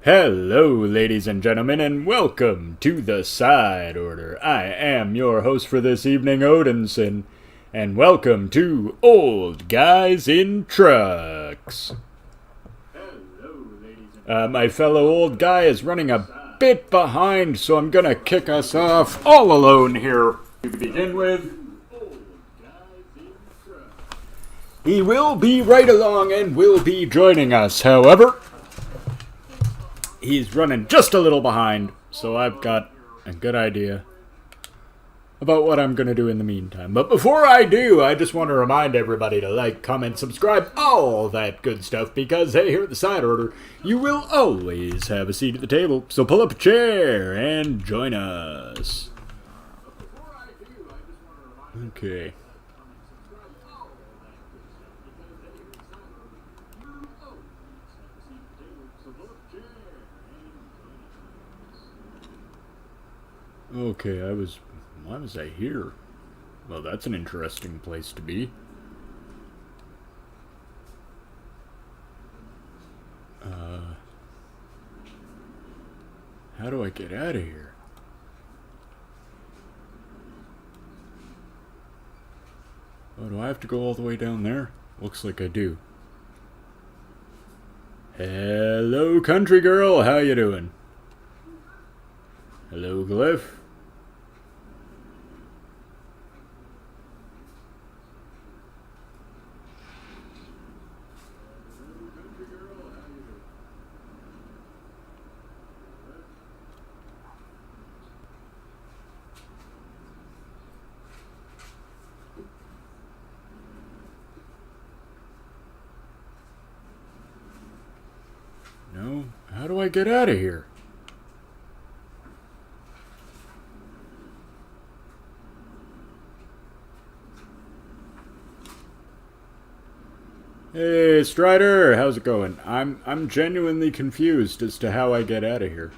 Hello, ladies and gentlemen, and welcome to the Side Order. I am your host for this evening, Odinson, and welcome to Old Guys in Trucks. My fellow old guy is running a bit behind, so I'm gonna kick us off all alone here. To begin with, he will be right along and will be joining us. However, he's running just a little behind, so I've got a good idea about what I'm going to do in the meantime. But before I do, I just want to remind everybody to like, comment, subscribe, all that good stuff, because hey, here at the Side Order, you will always have a seat at the table. So pull up a chair and join us. Okay. Okay, why was I here? Well, that's an interesting place to be. How do I get out of here? Oh, do I have to go all the way down there? Looks like I do. Hello, country girl. How you doing? Hello, Glyph. No? How do I get out of here? Hey, Strider, how's it going? I'm genuinely confused as to how I get out of here.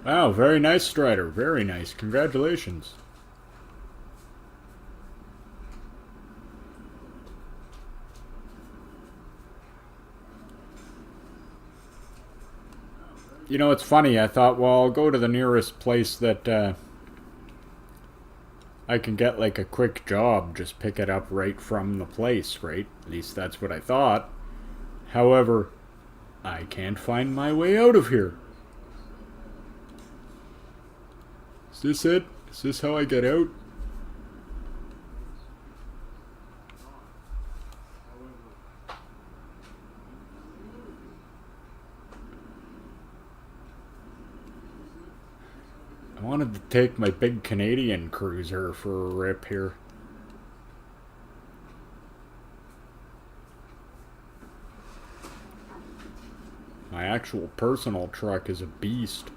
Wow, very nice, Strider. Very nice. Congratulations. You know, it's funny. I thought, well, I'll go to the nearest place that I can get like a quick job. Just pick it up right from the place, right? At least that's what I thought. However, I can't find my way out of here. Is this it? Is this how I get out? I wanted to take my big Canadian cruiser for a rip here. My actual personal truck is a beast.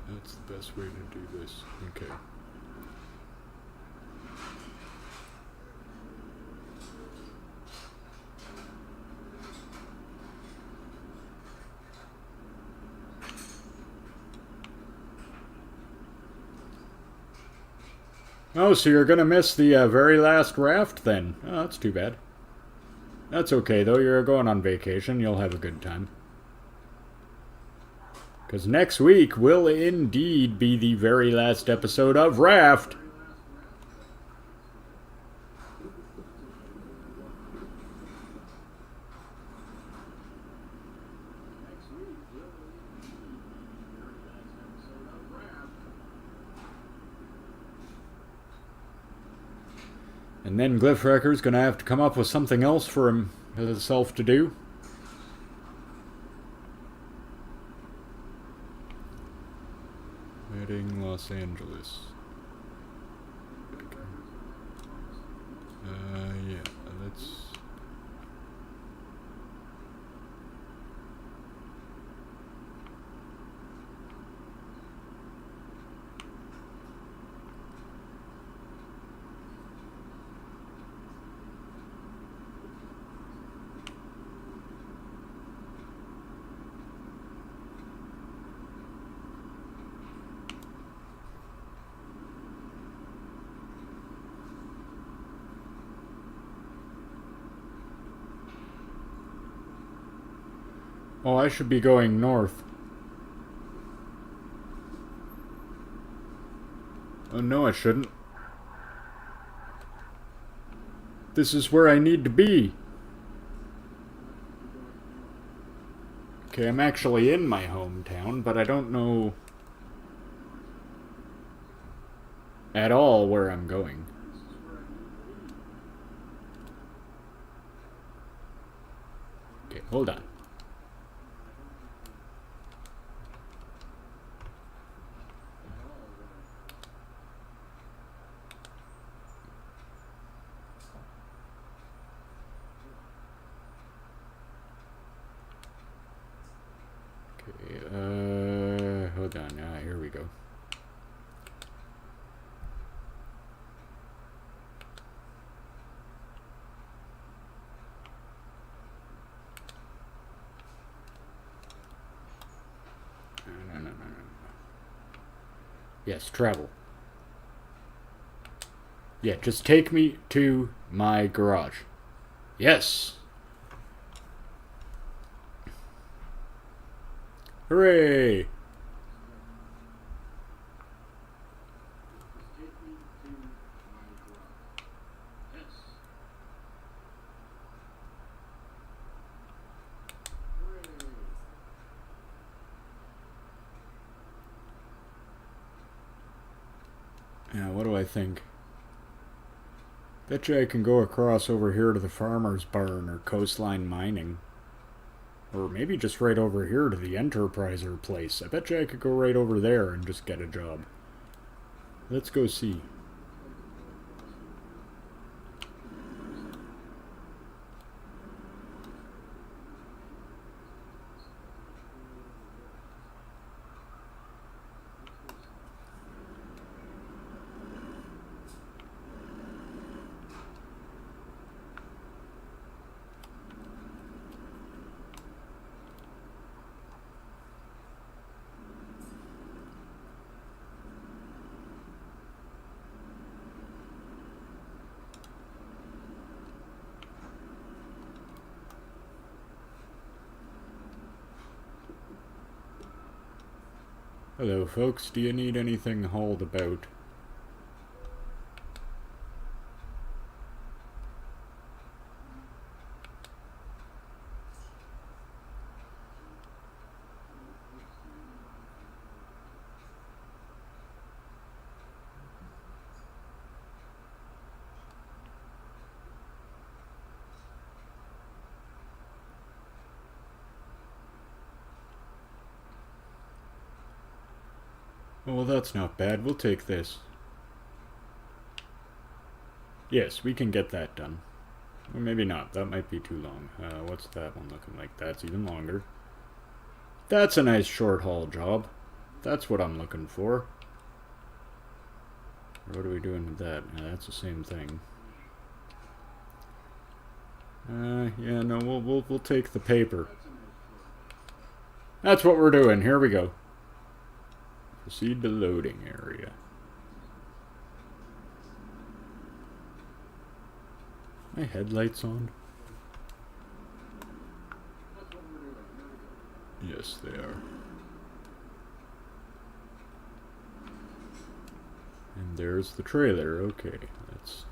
That's the best way to do this. Okay. Oh, so you're gonna miss the very last raft then? Oh, that's too bad. That's okay though, you're going on vacation, you'll have a good time. Because next week will indeed be the very last episode of Raft. And then Glyphwrecker's gonna have to come up with something else for himself to do. Heading Los Angeles. Yeah, let's... Oh, I should be going north. Oh, no, I shouldn't. This is where I need to be. Okay, I'm actually in my hometown, but I don't know at all where I'm going. Okay, hold on. Hold on. Here we go. No. Yes, travel. Yeah, just take me to my garage. Yes! Hooray! Now, what do I think? Bet you I can go across over here to the farmer's barn or coastline mining. Or maybe just right over here to the Enterpriser place. I bet you I could go right over there and just get a job. Let's go see. Hello, folks. Do you need anything hauled about? Oh, well, that's not bad. We'll take this. Yes, we can get that done. Or maybe not. That might be too long. What's that one looking like? That's even longer. That's a nice short haul job. That's what I'm looking for. What are we doing with that? That's the same thing. Yeah, no, we'll take the paper. That's what we're doing. Here we go. Proceed to loading area. My headlights on? Yes, they are. And there's the trailer. Okay, that's...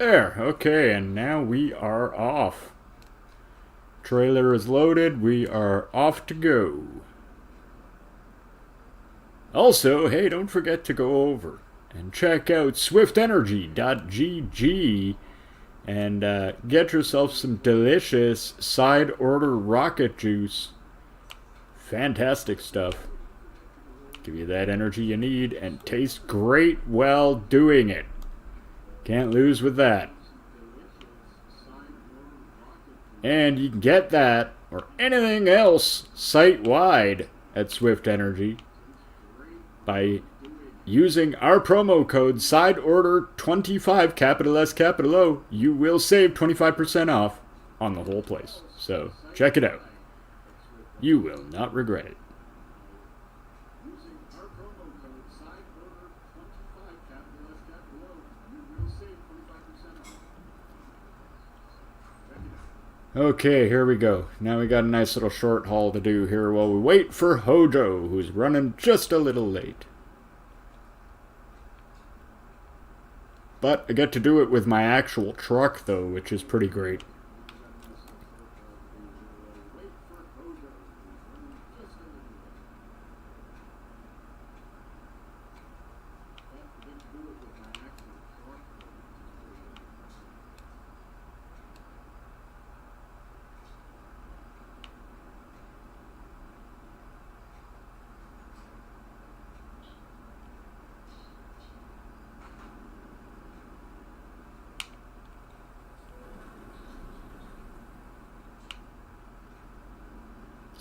There, okay, and now we are off. Trailer is loaded, we are off to go. Also, hey, don't forget to go over and check out swiftenergy.gg and get yourself some delicious side order rocket juice. Fantastic stuff. Give you that energy you need and taste great while doing it. Can't lose with that. And you can get that or anything else site-wide at Swift Energy by using our promo code SIDEORDER25, capital S, capital O. You will save 25% off on the whole place. So check it out. You will not regret it. Okay, here we go. Now we got a nice little short haul to do here while we wait for Hojo, who's running just a little late. But I get to do it with my actual truck, though, which is pretty great.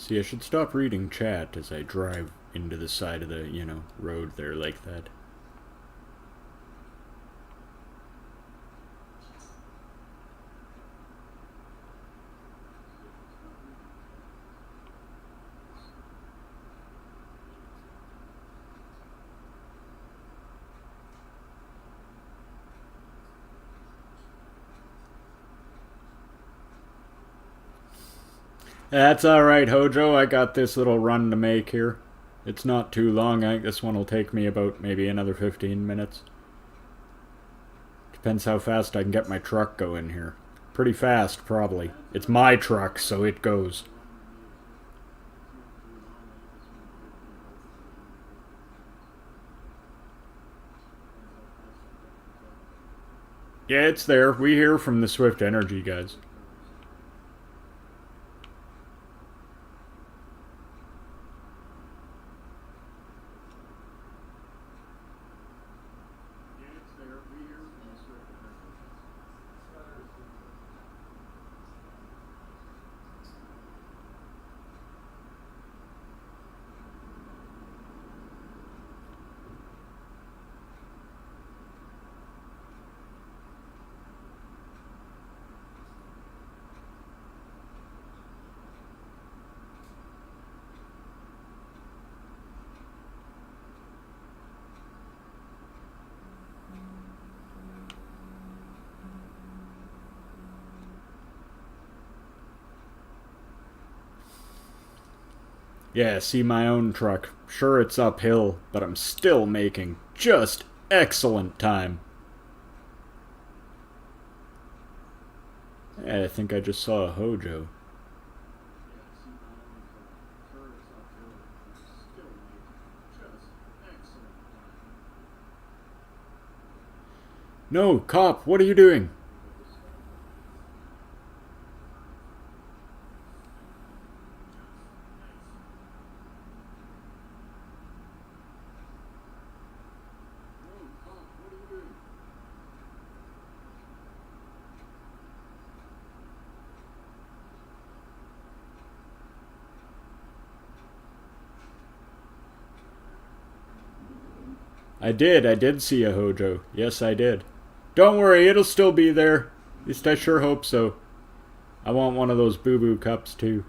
See, I should stop reading chat as I drive into the side of the, road there like that. That's alright, Hojo. I got this little run to make here. It's not too long. I think this one will take me about maybe another 15 minutes. Depends how fast I can get my truck going here. Pretty fast, probably. It's my truck, so it goes. Yeah, it's there. We hear from the Swift Energy guys. Yeah, see my own truck. Sure, it's uphill, but I'm still making just excellent time. Yeah, I think I just saw a Hojo. No, cop, what are you doing? I did see a Hojo. Yes, I did. Don't worry, it'll still be there. At least I sure hope so. I want one of those boo-boo cups, too.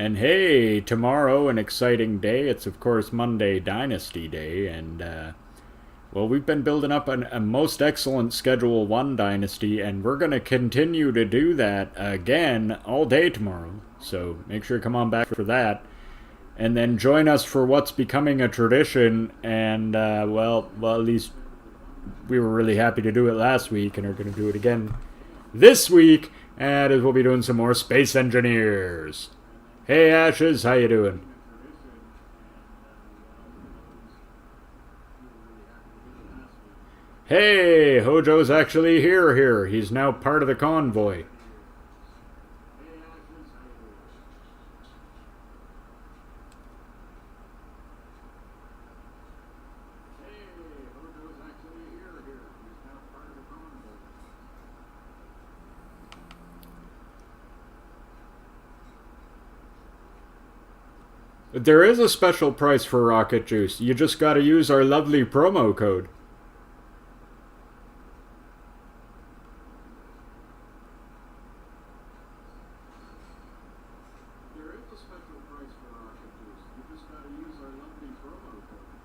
And hey, tomorrow, an exciting day. It's, of course, Monday Dynasty Day, and, well, we've been building up a most excellent Schedule 1 Dynasty, and we're going to continue to do that again all day tomorrow. So make sure to come on back for that. And then join us for what's becoming a tradition, and, well, at least we were really happy to do it last week, and are going to do it again this week, and we'll be doing some more Space Engineers. Hey, Ashes, how you doing? Hey, Hojo's actually here. He's now part of the convoy. There is a special price for Rocket Juice. You just gotta use our lovely promo code. There is a special price for Rocket Juice. You just gotta use our lovely promo code.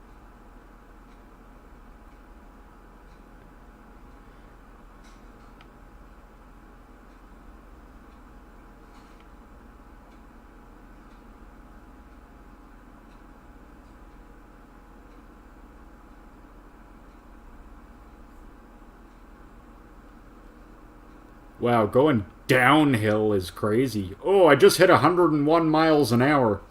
Wow, going downhill is crazy. Oh, I just hit 101 miles an hour.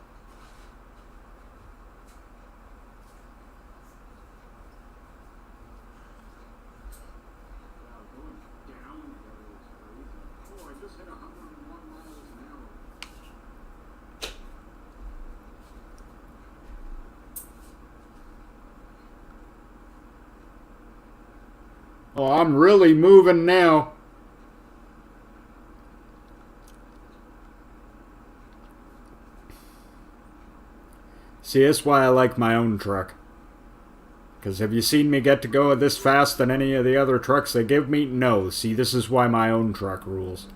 Oh, I'm really moving now. See, that's why I like my own truck. Because have you seen me get to go this fast than any of the other trucks they give me? No. See, this is why my own truck rules.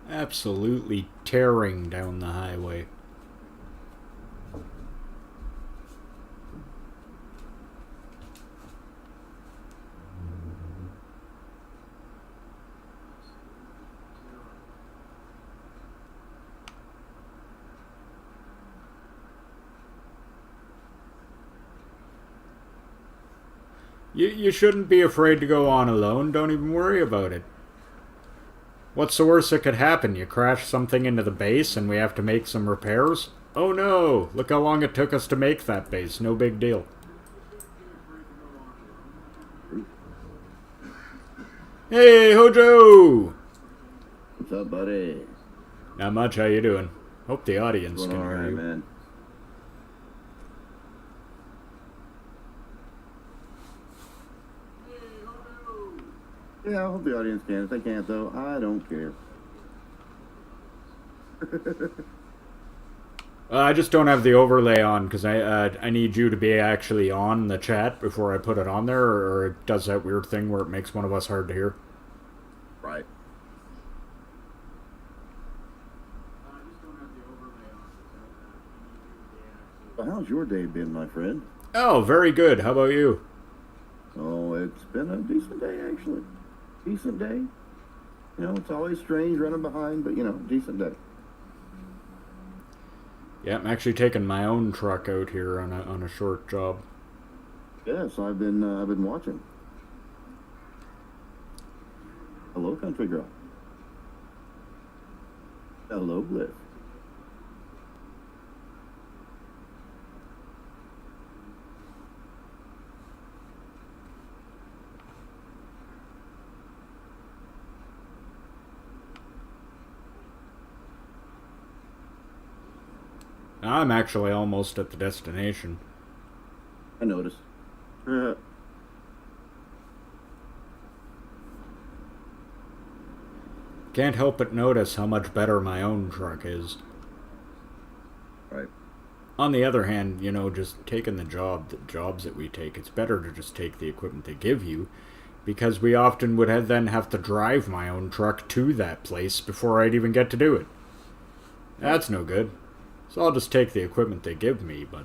Absolutely tearing down the highway. You shouldn't be afraid to go on alone. Don't even worry about it. What's the worst that could happen? You crash something into the base and we have to make some repairs? Oh no! Look how long it took us to make that base. No big deal. Hey, Hojo! What's up, buddy? Not much. How you doing? Hope the audience can hear you. Man. Yeah, I hope the audience can. If they can't, though, I don't care. I just don't have the overlay on because I need you to be actually on the chat before I put it on there, or it does that weird thing where it makes one of us hard to hear. Right. Well, how's your day been, my friend? Oh, very good. How about you? Oh, it's been a decent day, actually. Decent day. You know, it's always strange running behind, but, you know, decent day. Yeah, I'm actually taking my own truck out here on a short job. Yes, I've been watching. Hello, country girl. Hello, Bliss. I'm actually almost at the destination. I noticed. Can't help but notice how much better my own truck is. Right. On the other hand, you know, just taking the jobs that we take, it's better to just take the equipment they give you, because we often would then have to drive my own truck to that place before I'd even get to do it. That's no good. So I'll just take the equipment they give me, but...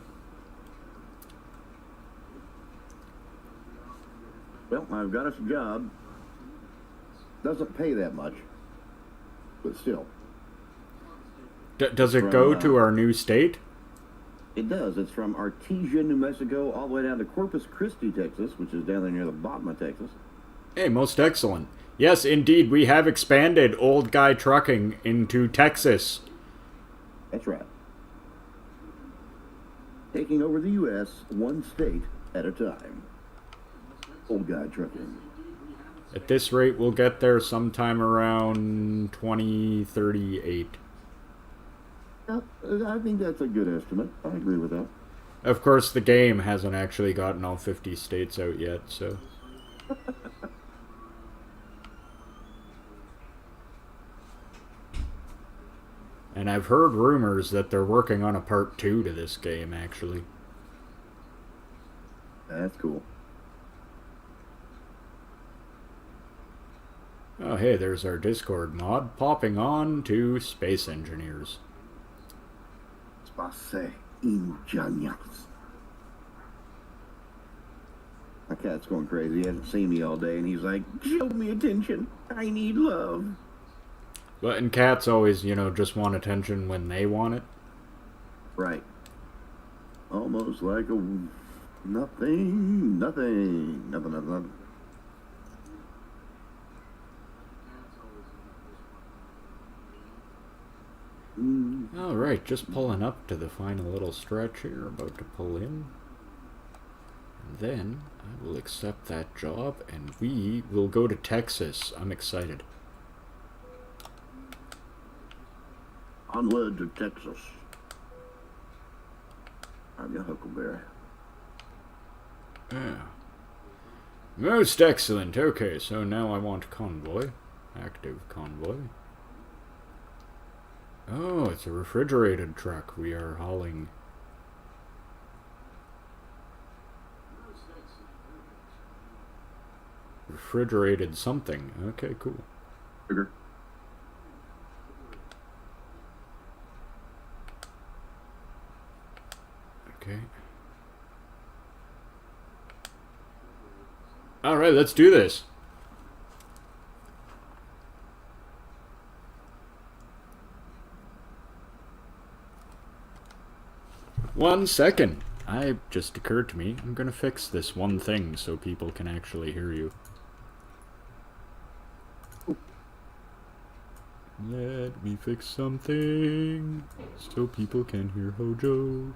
Well, I've got us a job. Doesn't pay that much, but still. Does it go to our new state? It does. It's from Artesia, New Mexico, all the way down to Corpus Christi, Texas, which is down there near the bottom of Texas. Hey, most excellent. Yes, indeed, we have expanded Old Guy Trucking into Texas. That's right. Taking over the U.S. one state at a time. Old Guy Trucking. At this rate, we'll get there sometime around 2038. I think that's a good estimate. I agree with that. Of course, the game hasn't actually gotten all 50 states out yet, so... And I've heard rumors that they're working on a part 2 to this game, actually. That's cool. Oh, hey, there's our Discord mod, popping on to Space Engineers. Space Engineers. My cat's going crazy. He hasn't seen me all day, and he's like, show me attention. I need love. But and cats always, you know, just want attention when they want it. Right. Almost like a nothing. Alright, just pulling up to the final little stretch here, about to pull in. And then I will accept that job and we will go to Texas. I'm excited. Onward to Texas. I'm your Huckleberry. Yeah. Most excellent. Okay, so now I want convoy. Active convoy. Oh, it's a refrigerated truck we are hauling. Refrigerated something. Okay, cool. Sugar. Okay. Alright, let's do this. One second. It just occurred to me, I'm gonna fix this one thing so people can actually hear you. Let me fix something so people can hear Hojo.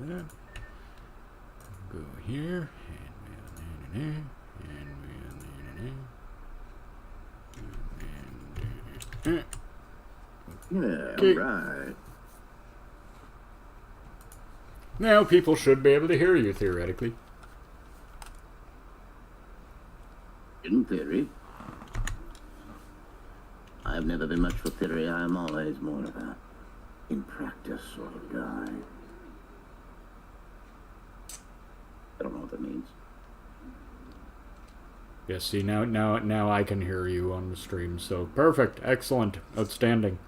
That. Go here, Yeah, okay. alright. Now people should be able to hear you, theoretically. In theory. I've never been much for theory. I'm always more of a in practice sort of guy. I don't know what that means. Yeah, see, now I can hear you on the stream, so perfect, excellent, outstanding.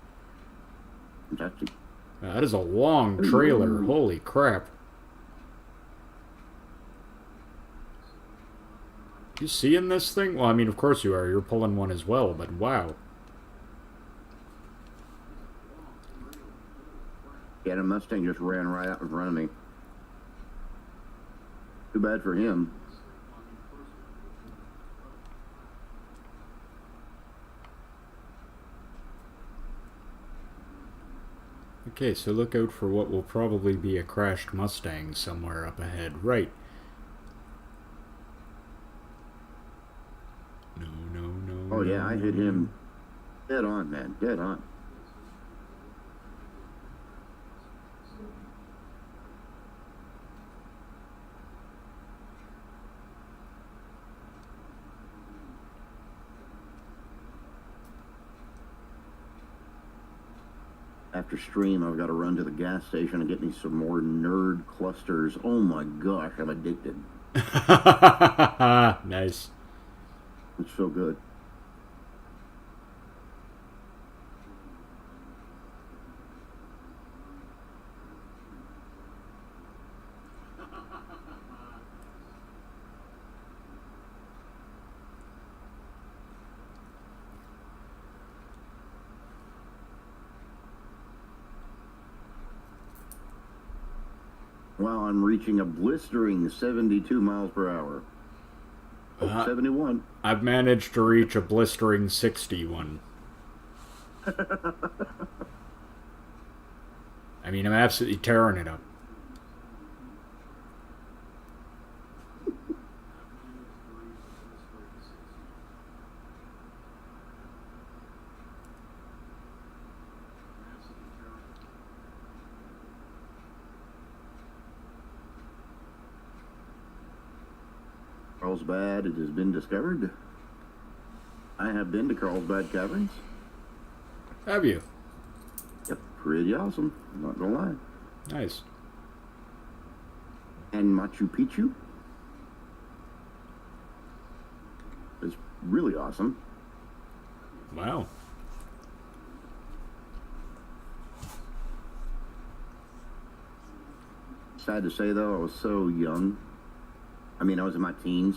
Fantastic. That is a long trailer, holy crap. You seeing this thing? Well, I mean, of course you are, you're pulling one as well, but wow. Yeah, the Mustang just ran right out in front of me. Too bad for him. Okay, so look out for what will probably be a crashed Mustang somewhere up ahead. Right. No, no, no. Oh no, yeah, I no, hit no. him dead on, man, dead on. After stream, I've got to run to the gas station and get me some more nerd clusters. Oh my gosh, I'm addicted. Nice. It's so good. Wow, I'm reaching a blistering 72 miles per hour. Oh, 71. I've managed to reach a blistering 61. I mean, I'm absolutely tearing it up. Carlsbad, it has been discovered. I have been to Carlsbad Caverns. Have you? Yep, pretty awesome. I'm not gonna lie. Nice. And Machu Picchu is really awesome. Wow. Sad to say though, I was so young. I mean, I was in my teens.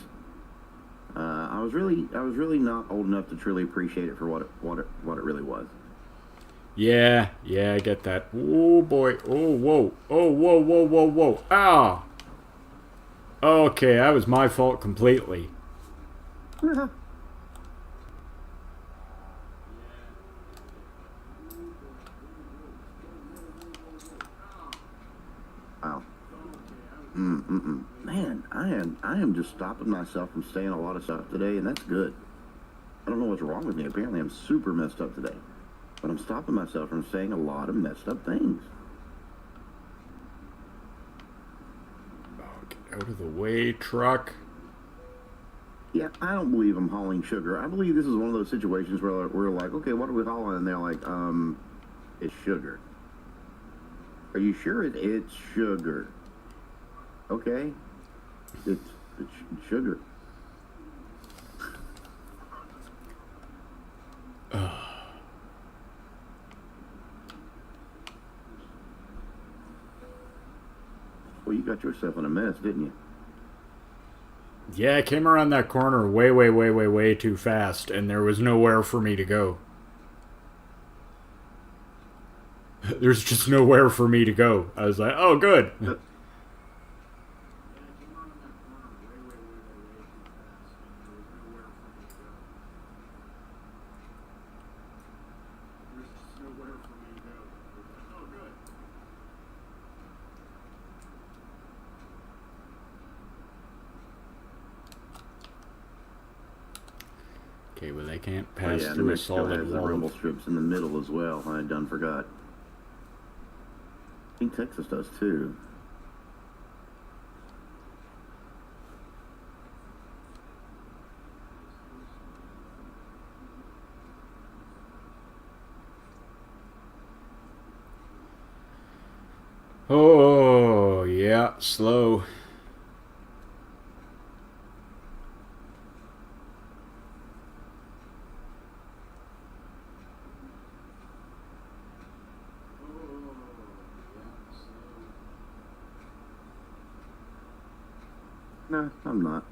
I was really not old enough to truly appreciate it for what it really was. Yeah, I get that. Oh boy. Oh, whoa. Oh, whoa, whoa, whoa, whoa. Ah! Okay, that was my fault completely. Wow. Man, I am just stopping myself from saying a lot of stuff today, and that's good. I don't know what's wrong with me. Apparently, I'm super messed up today, but I'm stopping myself from saying a lot of messed up things. Oh, get out of the way, truck. Yeah, I don't believe I'm hauling sugar. I believe this is one of those situations where we're like, okay, what are we hauling? And they're like, it's sugar. Are you sure it's sugar? Okay, it's sugar. Well, you got yourself in a mess, didn't you? Yeah, I came around that corner way, way, way, way, way too fast, and there was nowhere for me to go. There's just nowhere for me to go. I was like, oh, good. Okay, well, they can't Oh, pass yeah, New through a Mexico solid has the wall. rumble strips in the middle as well. I done forgot. I think Texas does too. Oh, yeah, slow. No, I'm not.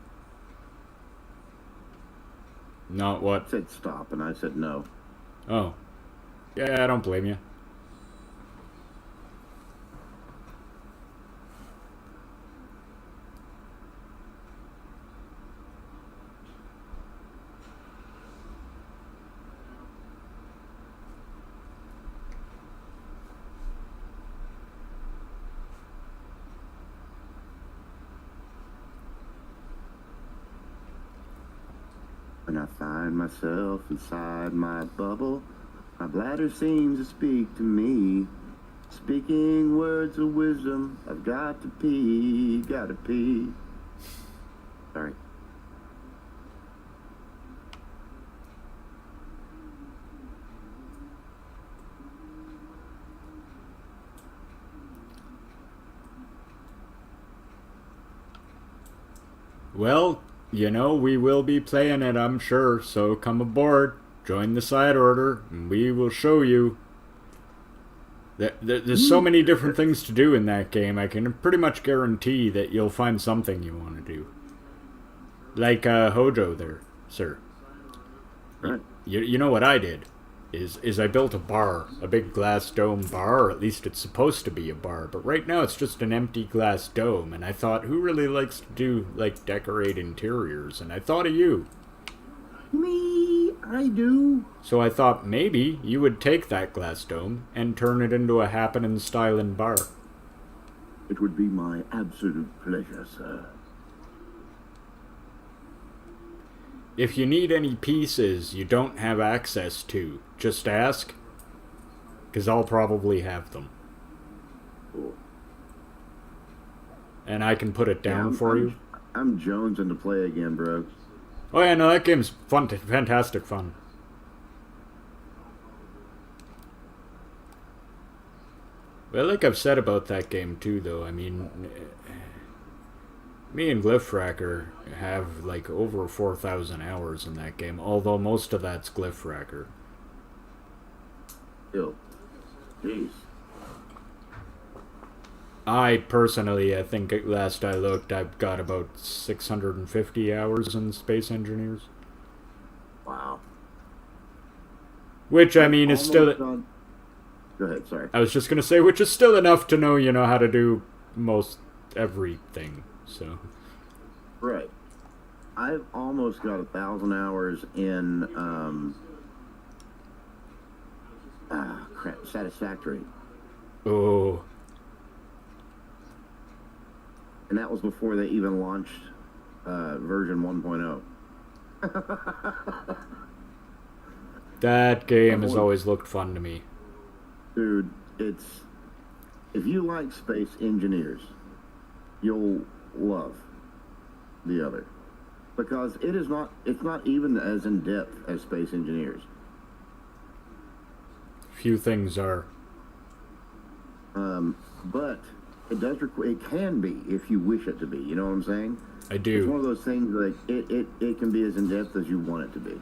Not I what? said stop, and I said no. Oh. Yeah, I don't blame you. When I find myself inside my bubble, my bladder seems to speak to me. Speaking words of wisdom, I've got to pee, gotta pee. Sorry. Well, you know, we will be playing it, I'm sure, so come aboard, join the side order, and we will show you. There's so many different things to do in that game, I can pretty much guarantee that you'll find something you want to do. Like Hojo there, sir. Right. You know what I did? Is I built a bar, a big glass dome bar, or at least it's supposed to be a bar, but right now it's just an empty glass dome, and I thought, who really likes to do, like, decorate interiors? And I thought of you. Me, I do. So I thought maybe you would take that glass dome and turn it into a happening stylin' bar. It would be my absolute pleasure, sir. If you need any pieces you don't have access to, just ask, because I'll probably have them. Cool. And I can put it down Yeah, for you. I'm jonesing to play again, bro. Oh yeah, no, that game's fun, fantastic fun. Well, like I've said about that game too, though, I mean, me and Glyphracker have like over 4,000 hours in that game, although most of that's Glyphracker. Ew. Jeez. I personally, I think last I looked, I've got about 650 hours in Space Engineers. Wow. Which, I mean, is still... Go ahead, sorry. I was just going to say, which is still enough to know, you know, how to do most everything, so... Right. I've almost got 1,000 hours in, Satisfactory. Oh... And that was before they even launched version 1.0. That game has always looked fun to me. Dude, it's... If you like Space Engineers, you'll love the other. Because it's not even as in-depth as Space Engineers. Few things are. But... it can be if you wish it to be. You know what I'm saying? I do. It's one of those things like it can be as in depth as you want it to be.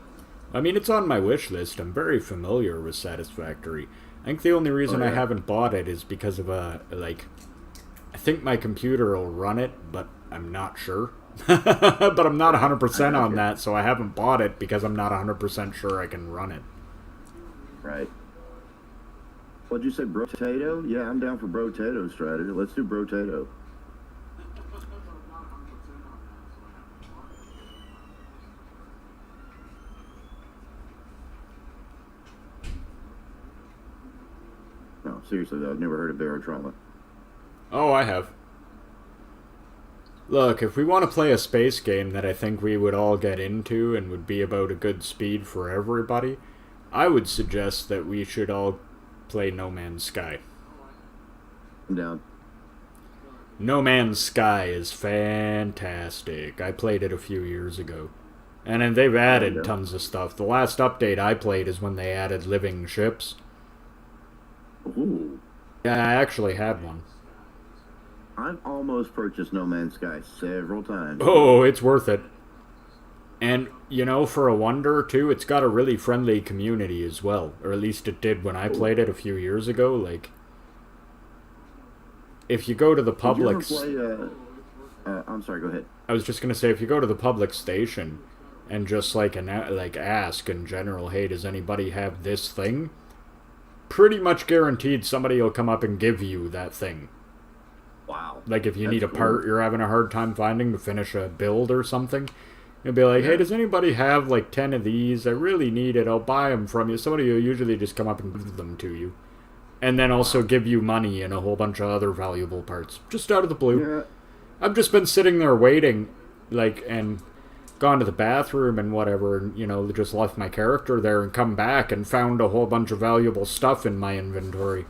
I mean, it's on my wish list. I'm very familiar with Satisfactory. I think the only reason I haven't bought it is because of like, I think my computer will run it, but I'm not sure. But I'm not 100% on that, so I haven't bought it because I'm not 100% sure I can run it. Right. What'd you say, Brotato? Yeah, I'm down for Brotato strategy. Let's do Brotato. No, seriously though, I've never heard of Barotrauma. Oh, I have. Look, if we want to play a space game that I think we would all get into and would be about a good speed for everybody, I would suggest that we should all play No Man's Sky. I'm down. No Man's Sky is fantastic. I played it a few years ago. And then they've added tons of stuff. The last update I played is when they added living ships. Ooh. Yeah, I actually had one. I've almost purchased No Man's Sky several times. Oh, it's worth it. And, you know, for a wonder, too, it's got a really friendly community as well. Or at least it did when I played it a few years ago. Like, if you go to the public... Did you ever play, I'm sorry, go ahead. I was just going to say, if you go to the public station and just, like ask in general, hey, does anybody have this thing? Pretty much guaranteed somebody will come up and give you that thing. Wow. Like, if you need a part you're having a hard time finding to finish a build or something... You'll be like, hey, does anybody have like 10 of these? I really need it. I'll buy them from you. Somebody will usually just come up and give them to you. And then also give you money and a whole bunch of other valuable parts. Just out of the blue. Yeah. I've just been sitting there waiting, like, and gone to the bathroom and whatever, and, you know, just left my character there and come back and found a whole bunch of valuable stuff in my inventory.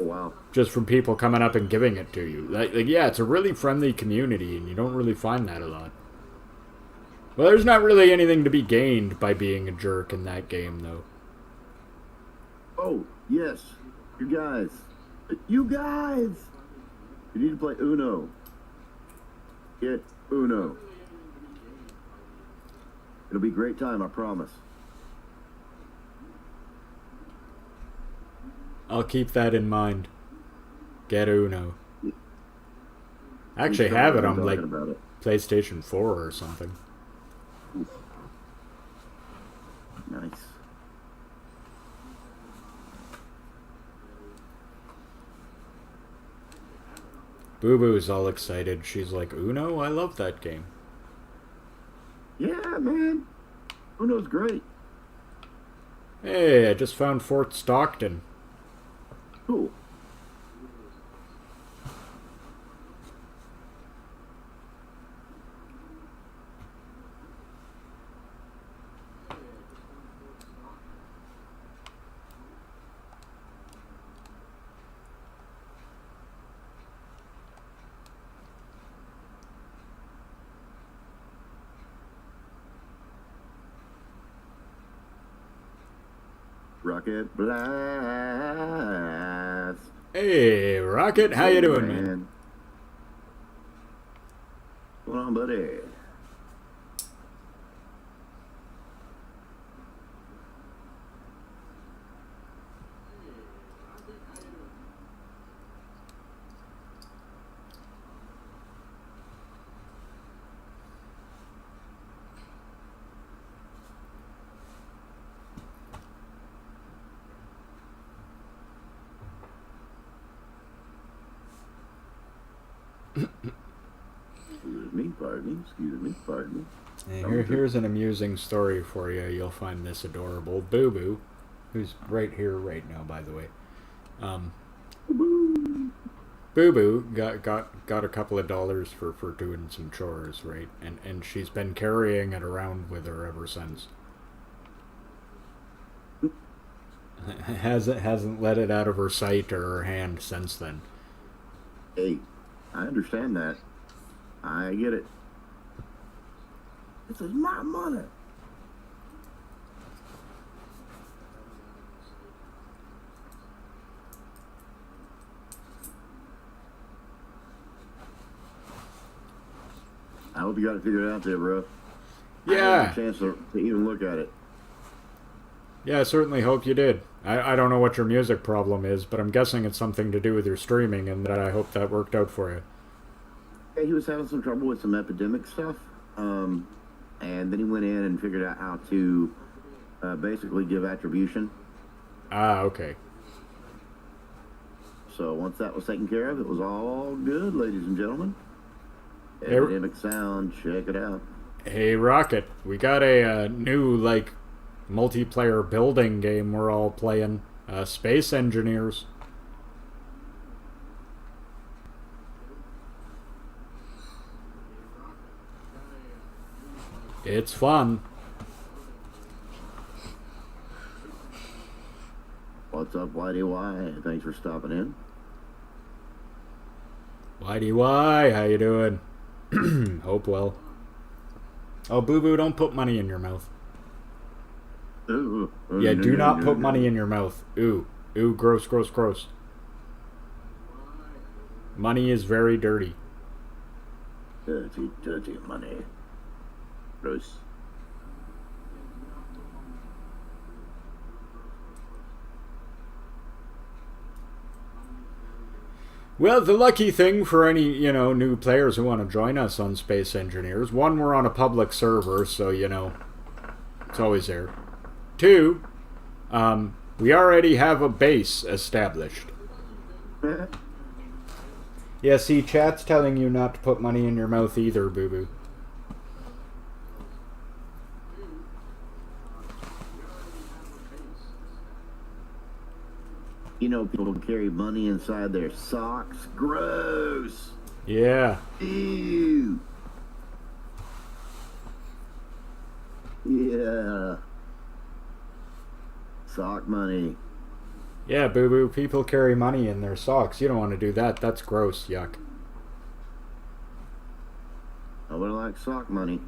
Wow. Just from people coming up and giving it to you. Like, yeah, it's a really friendly community, and you don't really find that a lot. Well, there's not really anything to be gained by being a jerk in that game, though. Oh, yes. You guys. You guys! You need to play Uno. Get Uno. It'll be a great time, I promise. I'll keep that in mind. Get Uno. I actually have it on, like, PlayStation 4 or something. Oof. Nice. Boo Boo's all excited. She's like, Uno? I love that game. Yeah, man. Uno's great. Hey, I just found Fort Stockton. Cool. Rocket Blast. Hey, Rocket, how you doing, man? What's going on, buddy? Pardon me. Hey, here's an amusing story for you. You'll find this adorable. Boo Boo, who's right here right now, by the way. Boo Boo got a couple of dollars for doing some chores, right? And she's been carrying it around with her ever since. Hasn't let it out of her sight or her hand since then. Hey, I understand that. I get it. This is my money. I hope you got it figured out there, bro. Yeah. I didn't have a chance to even look at it. Yeah, I certainly hope you did. I don't know what your music problem is, but I'm guessing it's something to do with your streaming, and that I hope that worked out for you. Yeah, he was having some trouble with some epidemic stuff. And then he went in and figured out how to basically give attribution. Ah, okay. So once that was taken care of, it was all good, ladies and gentlemen. Epidemic Sound, check it out. Hey, Rocket, we got a new, like, multiplayer building game we're all playing. Space Engineers. It's fun. What's up, Whitey Y? Thanks for stopping in. Whitey Y, how you doing? Hope well. Oh, Boo Boo, don't put money in your mouth. Ooh, yeah, do not put money in your mouth. Ooh. Ooh, gross, gross, gross. Money is very dirty. Dirty, dirty money. Gross. Well, the lucky thing for any, new players who want to join us on Space Engineers, one, we're on a public server, so, it's always there. Two, we already have a base established. Yeah, see, chat's telling you not to put money in your mouth either, Boo Boo. People carry money inside their socks. Gross. Yeah. Ew. Yeah. Sock money. Yeah, boo-boo, people carry money in their socks. You don't want to do that. That's gross. Yuck. Nobody likes sock money.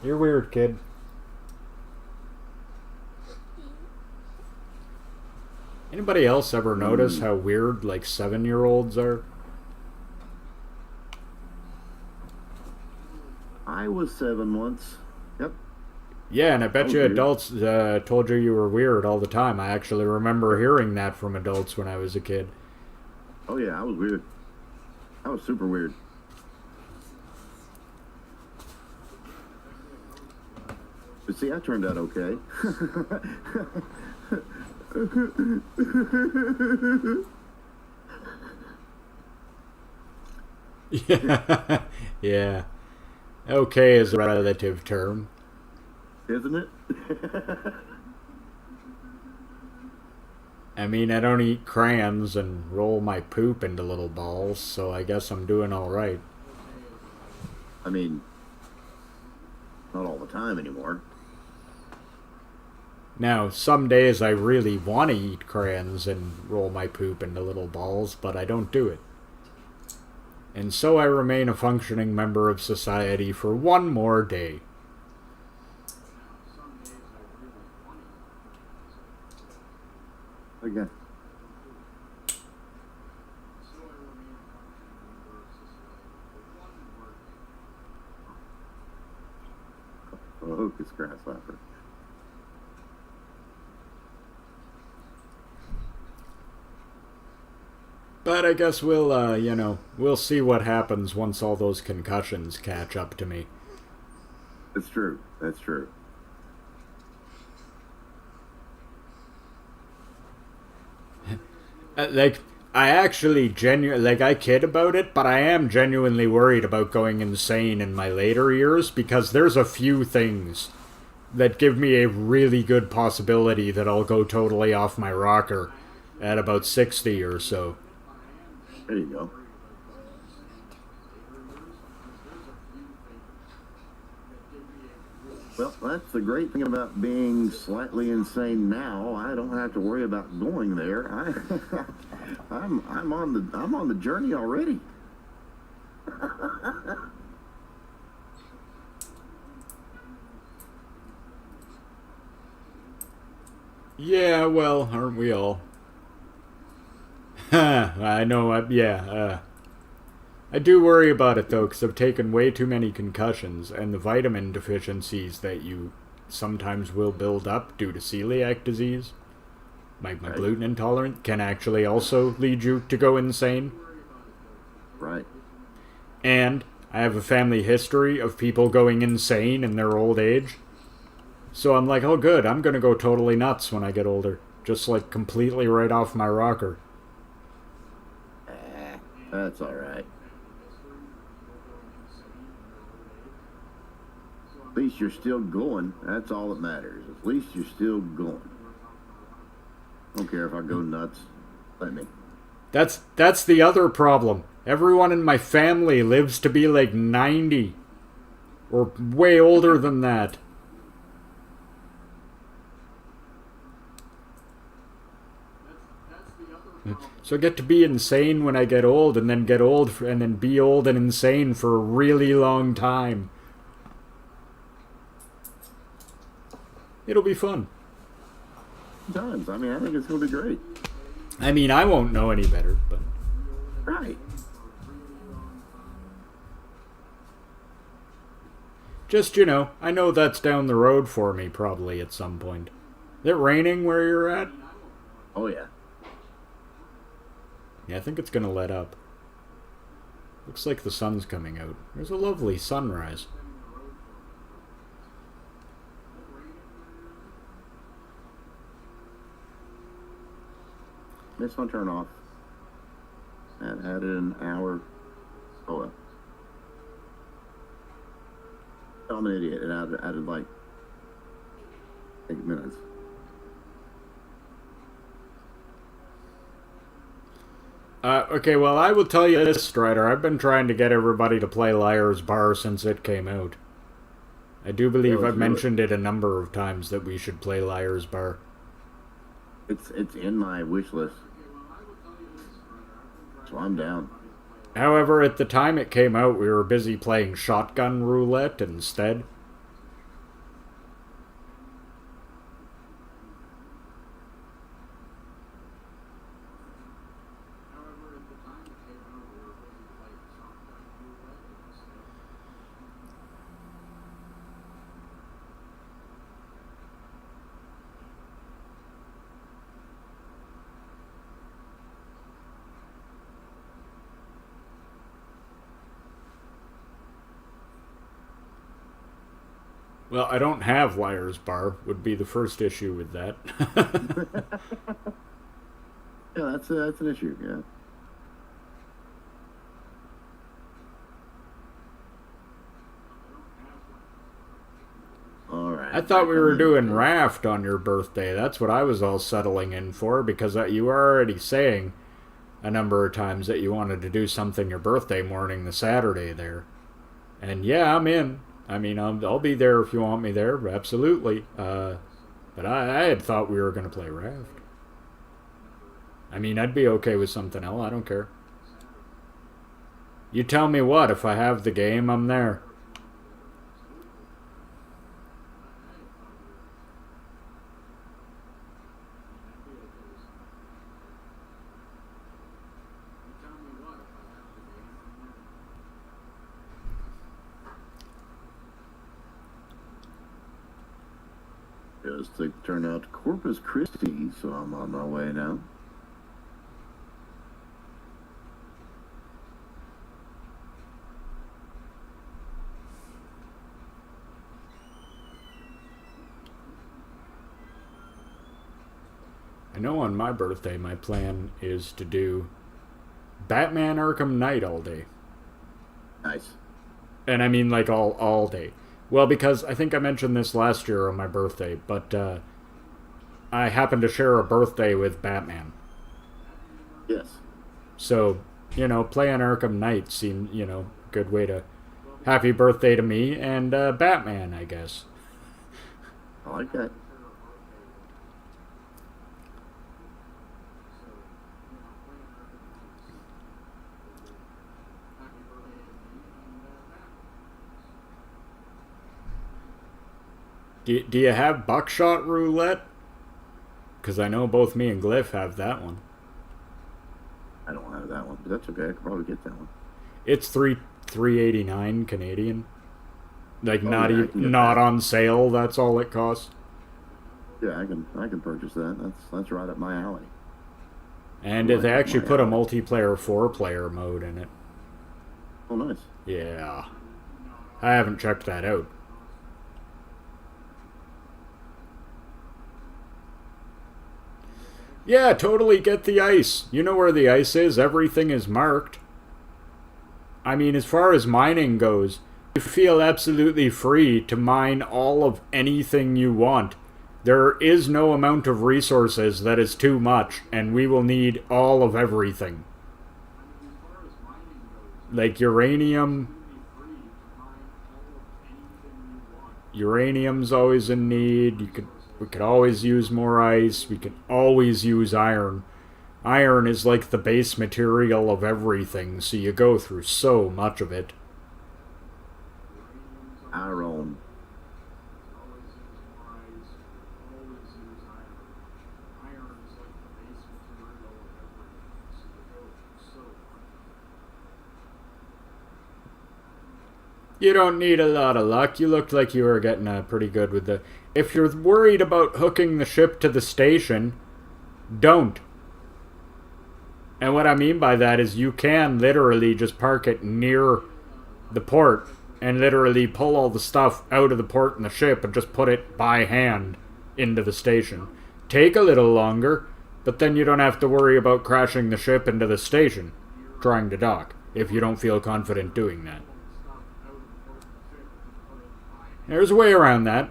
You're weird, kid. Anybody else ever notice how weird, like, 7-year-olds are? I was 7 once. Yep. Yeah, and I bet Oh, you dude. adults told you were weird all the time. I actually remember hearing that from adults when I was a kid. Oh yeah, I was weird. I was super weird. But see, I turned out okay. Yeah. Yeah. Okay is a relative term. Isn't it? I mean, I don't eat crayons and roll my poop into little balls, so I guess I'm doing alright. I mean, not all the time anymore. Now, some days I really want to eat crayons and roll my poop into little balls, but I don't do it. And so I remain a functioning member of society for one more day. Again. Oh, hocus grasshopper. But I guess we'll, we'll see what happens once all those concussions catch up to me. That's true. That's true. Like, I actually I kid about it, but I am genuinely worried about going insane in my later years because there's a few things that give me a really good possibility that I'll go totally off my rocker at about 60 or so. There you go. Well, that's the great thing about being slightly insane now. I don't have to worry about going there. I'm on the journey already. Yeah, well, aren't we all? I know, I do worry about it though, because I've taken way too many concussions, and the vitamin deficiencies that you sometimes will build up due to celiac disease, like my Right. gluten intolerant, can actually also lead you to go insane. Right. And I have a family history of people going insane in their old age. So I'm like, oh good, I'm gonna go totally nuts when I get older. Just like completely right off my rocker. That's all right. At least you're still going. That's all that matters. At least you're still going. Don't care if I go nuts. Let me. That's the other problem. Everyone in my family lives to be like 90. Or way older than that. So I get to be insane when I get old, and then get old, and then be old and insane for a really long time. It'll be fun. Times. I mean, I think it's going to be great. I mean, I won't know any better, but... Right. Just, I know that's down the road for me, probably, at some point. Is it raining where you're at? Oh, yeah. Yeah, I think it's gonna let up. Looks like the sun's coming out. There's a lovely sunrise. This one turn off. That added an hour. Oh, well. I'm an idiot. It added like 8 minutes. Okay, well, I will tell you this, Strider. I've been trying to get everybody to play Liar's Bar since it came out. I do believe I've mentioned it a number of times that we should play Liar's Bar. It's in my wish list. So I'm down. However, at the time it came out, we were busy playing Shotgun Roulette instead. Well, I don't have Liar's Bar, would be the first issue with that. Yeah, that's an issue, yeah. Alright. I thought we were doing Raft on your birthday. That's what I was all settling in for, because you were already saying a number of times that you wanted to do something your birthday morning, the Saturday there. And yeah, I'm in. I mean, I'll be there if you want me there, absolutely. But I had thought we were going to play Raft. I mean, I'd be okay with something else, I don't care. You tell me what, if I have the game, I'm there. Just to turn out Corpus Christi, so I'm on my way now. I know on my birthday my plan is to do Batman Arkham Knight all day. Nice. And I mean like all day. Well, because I think I mentioned this last year on my birthday, but I happen to share a birthday with Batman. Yes. So, playing Arkham Knight seemed, a good way to... Happy birthday to me and Batman, I guess. I like that. Do you have Buckshot Roulette? Because I know both me and Glyph have that one. I don't have that one, but that's okay. I could probably get that one. It's $3.89 Canadian. Like not that. On sale. That's all it costs. Yeah, I can purchase that. That's right up my alley. And they actually put a multiplayer 4-player mode in it. Oh, nice. Yeah, I haven't checked that out. Yeah, totally get the ice. You know where the ice is. Everything is marked. I mean, as far as mining goes, you feel absolutely free to mine all of anything you want. There is no amount of resources that is too much, and we will need all of everything. Like uranium. Uranium's always in need. We could always use more ice. We could always use iron. Iron is like the base material of everything, so you go through so much of it. Iron. You don't need a lot of luck. You looked like you were getting pretty good with the... If you're worried about hooking the ship to the station, don't. And what I mean by that is you can literally just park it near the port and literally pull all the stuff out of the port in the ship and just put it by hand into the station. Take a little longer, but then you don't have to worry about crashing the ship into the station. trying to dock, if you don't feel confident doing that. There's a way around that.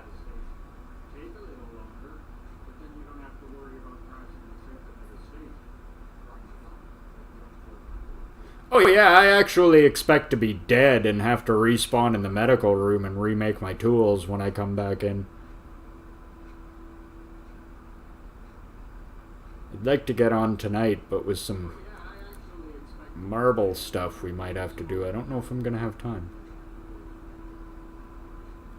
Oh yeah, I actually expect to be dead and have to respawn in the medical room and remake my tools when I come back in. I'd like to get on tonight, but with some marble stuff we might have to do. I don't know if I'm going to have time.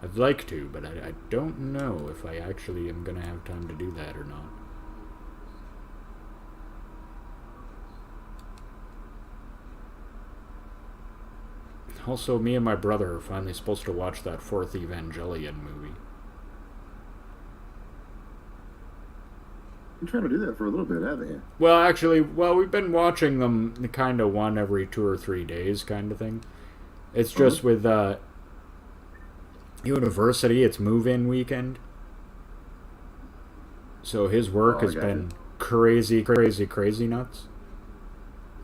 I'd like to, but I don't know if I actually am going to have time to do that or not. Also, me and my brother are finally supposed to watch that fourth Evangelion movie. You're trying to do that for a little bit, haven't you? Well, actually, we've been watching them kind of one every 2 or 3 days kind of thing. It's just with university, it's move-in weekend. So his work has been crazy nuts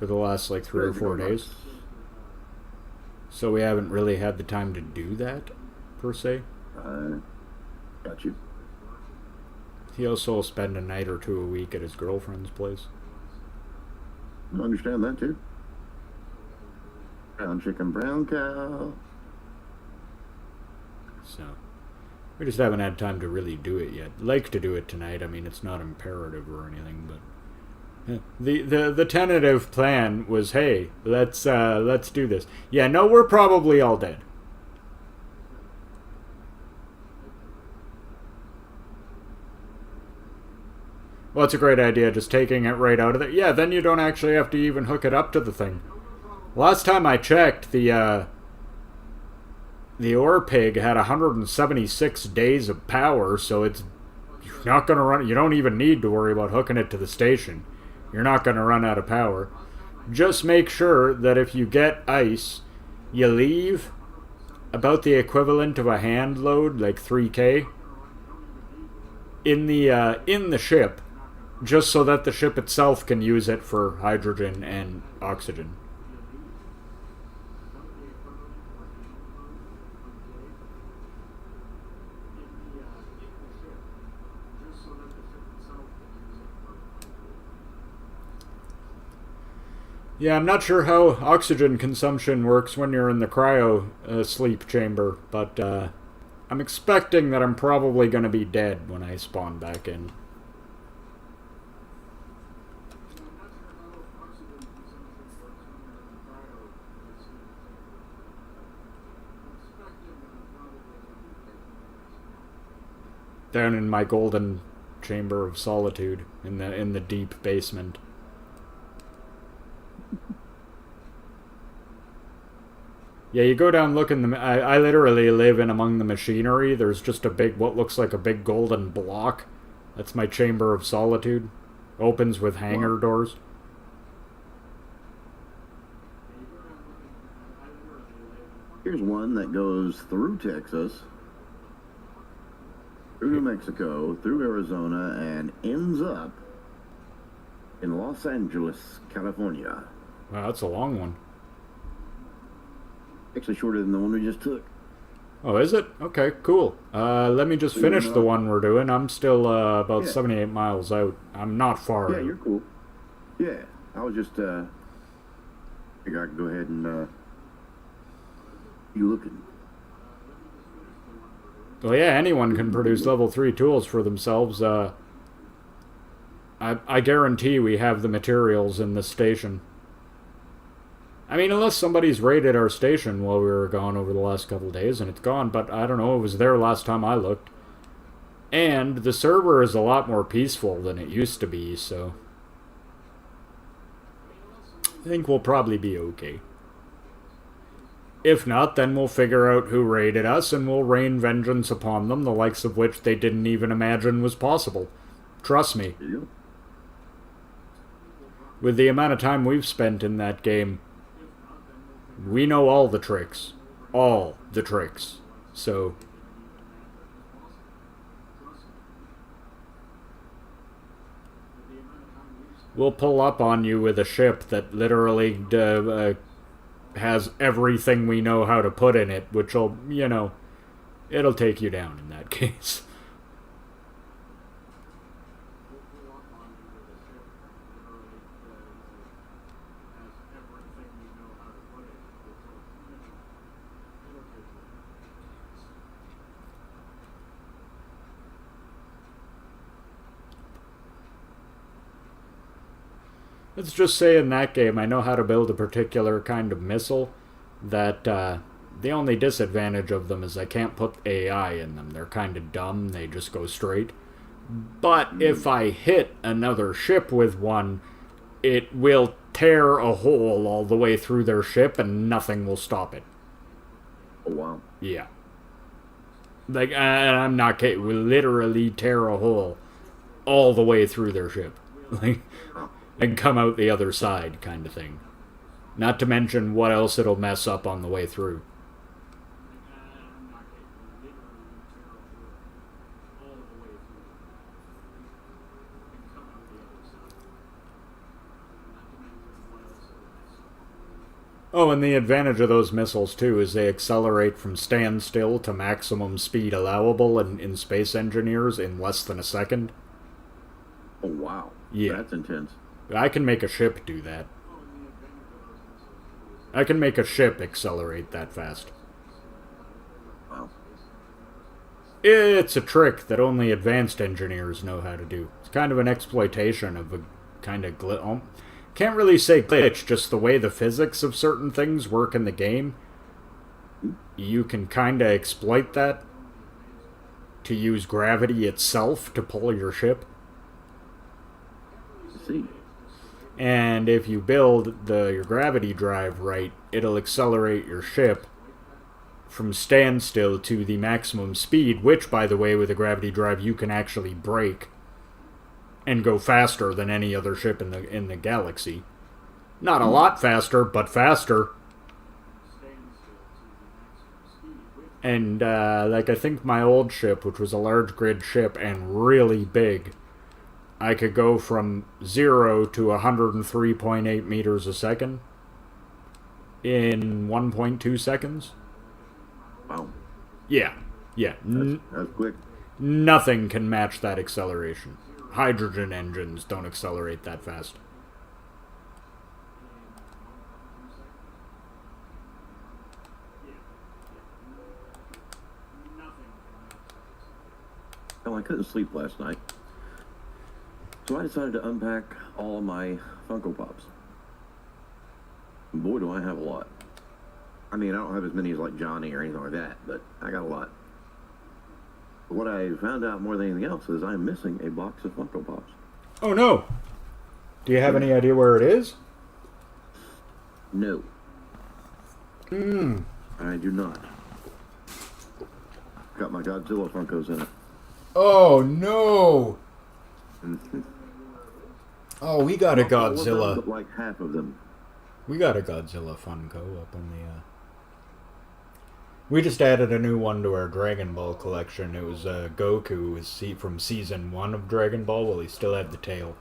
for the last like 3 or 4 days. So we haven't really had the time to do that, per se. Got you. He also will spend a night or 2 a week at his girlfriend's place. I understand that, too. Brown chicken, brown cow. So, we just haven't had time to really do it yet. Like to do it tonight. I mean, it's not imperative or anything, but the tentative plan was, hey, let's do this. Yeah, no, we're probably all dead. Well, it's a great idea, just taking it right out of there. Yeah, then you don't actually have to even hook it up to the thing. Last time I checked, the ore pig had 176 days of power, so it's not going to run. You don't even need to worry about hooking it to the station. You're not going to run out of power. Just make sure that if you get ice, you leave about the equivalent of a hand load, like 3K, in the ship, just so that the ship itself can use it for hydrogen and oxygen. Yeah, I'm not sure how oxygen consumption works when you're in the cryo sleep chamber, but I'm expecting that I'm probably going to be dead when I spawn back in. Down in my golden chamber of solitude in the deep basement. Yeah, you go down, look in the... I literally live in among the machinery. There's just a big, what looks like a big golden block. That's my chamber of solitude. Opens with hangar doors. Here's one that goes through Texas, through New Mexico, through Arizona, and ends up in Los Angeles, California. Wow, that's a long one. Actually shorter than the one we just took. Oh, is it? Okay, cool. Let me just finish the one we're doing. I'm still about 78 miles out. I'm not far. Yeah, you're cool. Yeah, I was just figure I could go ahead and be looking. Well, yeah, anyone can produce level 3 tools for themselves. I guarantee we have the materials in this station. I mean, unless somebody's raided our station while we were gone over the last couple of days, and it's gone, but I don't know, it was there last time I looked. And the server is a lot more peaceful than it used to be, so I think we'll probably be okay. If not, then we'll figure out who raided us, and we'll rain vengeance upon them, the likes of which they didn't even imagine was possible. Trust me. With the amount of time we've spent in that game, we know all the tricks. All the tricks. So... we'll pull up on you with a ship that literally has everything we know how to put in it, which will, it'll take you down in that case. Let's just say in that game I know how to build a particular kind of missile that the only disadvantage of them is I can't put AI in them. They're kind of dumb. They just go straight. But if I hit another ship with one, it will tear a hole all the way through their ship and nothing will stop it. Oh, wow. Yeah. Like, I'm not kidding. Will literally tear a hole all the way through their ship. Like, and come out the other side kind of thing. Not to mention what else it'll mess up on the way through. Oh, and the advantage of those missiles, too, is they accelerate from standstill to maximum speed allowable in Space Engineers in less than a second. Oh, wow. Yeah. That's intense. I can make a ship do that. I can make a ship accelerate that fast. Wow. It's a trick that only advanced engineers know how to do. It's kind of an exploitation of a kind of glitch. Can't really say glitch, just the way the physics of certain things work in the game. You can kind of exploit that to use gravity itself to pull your ship. I see. And if you build your gravity drive right, it'll accelerate your ship from standstill to the maximum speed, which, by the way, with a gravity drive, you can actually brake and go faster than any other ship in the galaxy. Not a lot faster, but faster. And, I think my old ship, which was a large grid ship and really big, I could go from 0 to 103.8 meters a second in 1.2 seconds. Wow. Yeah. That's quick. Nothing can match that acceleration. Hydrogen engines don't accelerate that fast. Well, I couldn't sleep last night. So I decided to unpack all my Funko Pops. Boy, do I have a lot. I mean, I don't have as many as like Johnny or anything like that, but I got a lot. What I found out more than anything else is I'm missing a box of Funko Pops. Oh no! Do you have any idea where it is? No. I do not. Got my Godzilla Funkos in it. Oh no! Oh, we got a Godzilla. But like half of them. We got a Godzilla Funko up on the, We just added a new one to our Dragon Ball collection. It was, Goku from Season 1 of Dragon Ball. Well, he still had the tail.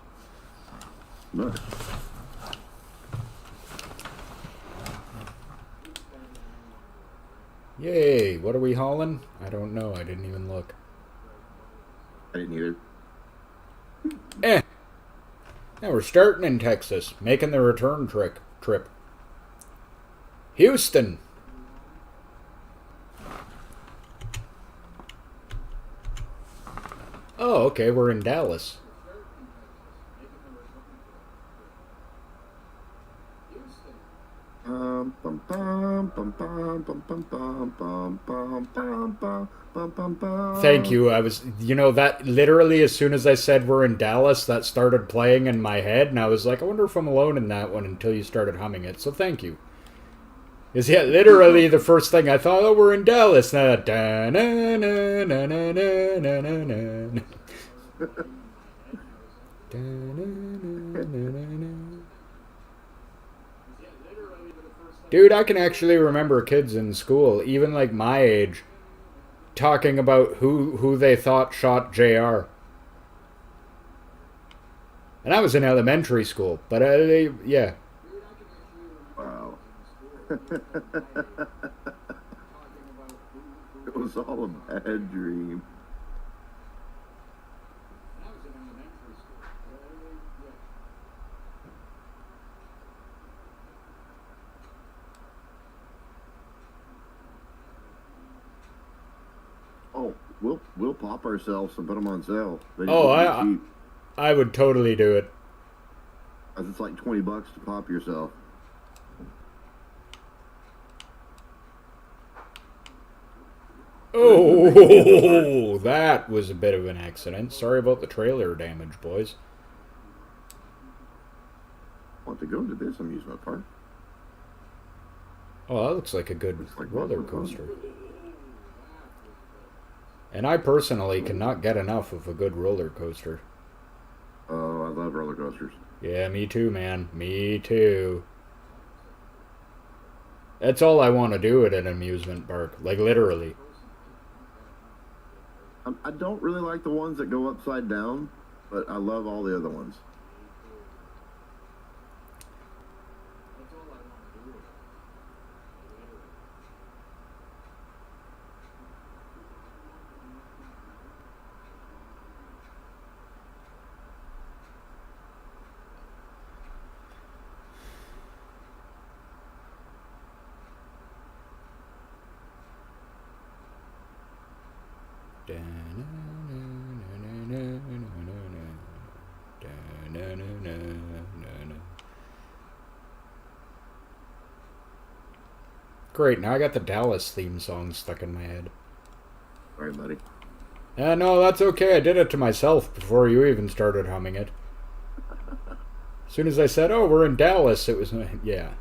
Nice. Yay! What are we hauling? I don't know. I didn't even look. I didn't either. Now we're starting in Texas, making the return trip. Houston. Oh, okay, we're in Dallas. Thank you. That literally as soon as I said we're in Dallas, that started playing in my head, and I was like, I wonder if I'm alone in that one until you started humming it. So thank you. Is literally the first thing I thought, oh, we're in Dallas. Dude, I can actually remember kids in school, even like my age, talking about who they thought shot JR. And I was in elementary school, but yeah. Wow. It was all a bad dream. Oh, we'll pop ourselves and put them on sale. They just Oh, look cheap. I would totally do it. It's like $20 to pop yourself. Oh, that was a bit of an accident. Sorry about the trailer damage, boys. I want to go to this amusement park. Oh, that looks like a good like roller coaster. And I personally cannot get enough of a good roller coaster. Oh, I love roller coasters. Yeah, me too, man. Me too. That's all I want to do at an amusement park. Like, literally. I don't really like the ones that go upside down, but I love all the other ones. Great, now I got the Dallas theme song stuck in my head. Sorry, buddy. No, that's okay. I did it to myself before you even started humming it. As soon as I said, oh, we're in Dallas, it was, yeah.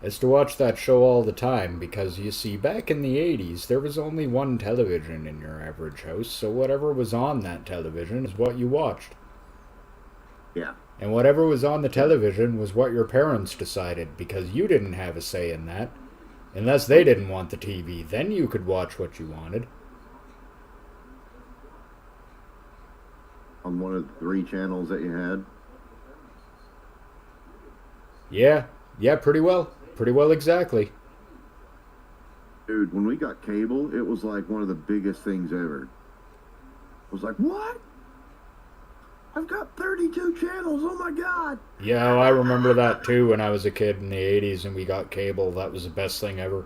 I used to watch that show all the time because, you see, back in the 80s, there was only one television in your average house, so whatever was on that television is what you watched. Yeah. And whatever was on the television was what your parents decided, because you didn't have a say in that. Unless they didn't want the TV, then you could watch what you wanted. On one of the 3 channels that you had. Yeah, pretty well. Pretty well, exactly. Dude, when we got cable, it was like one of the biggest things ever. I was like, what? I've got 32 channels, oh my god! Yeah, I remember that too when I was a kid in the 80s and we got cable. That was the best thing ever.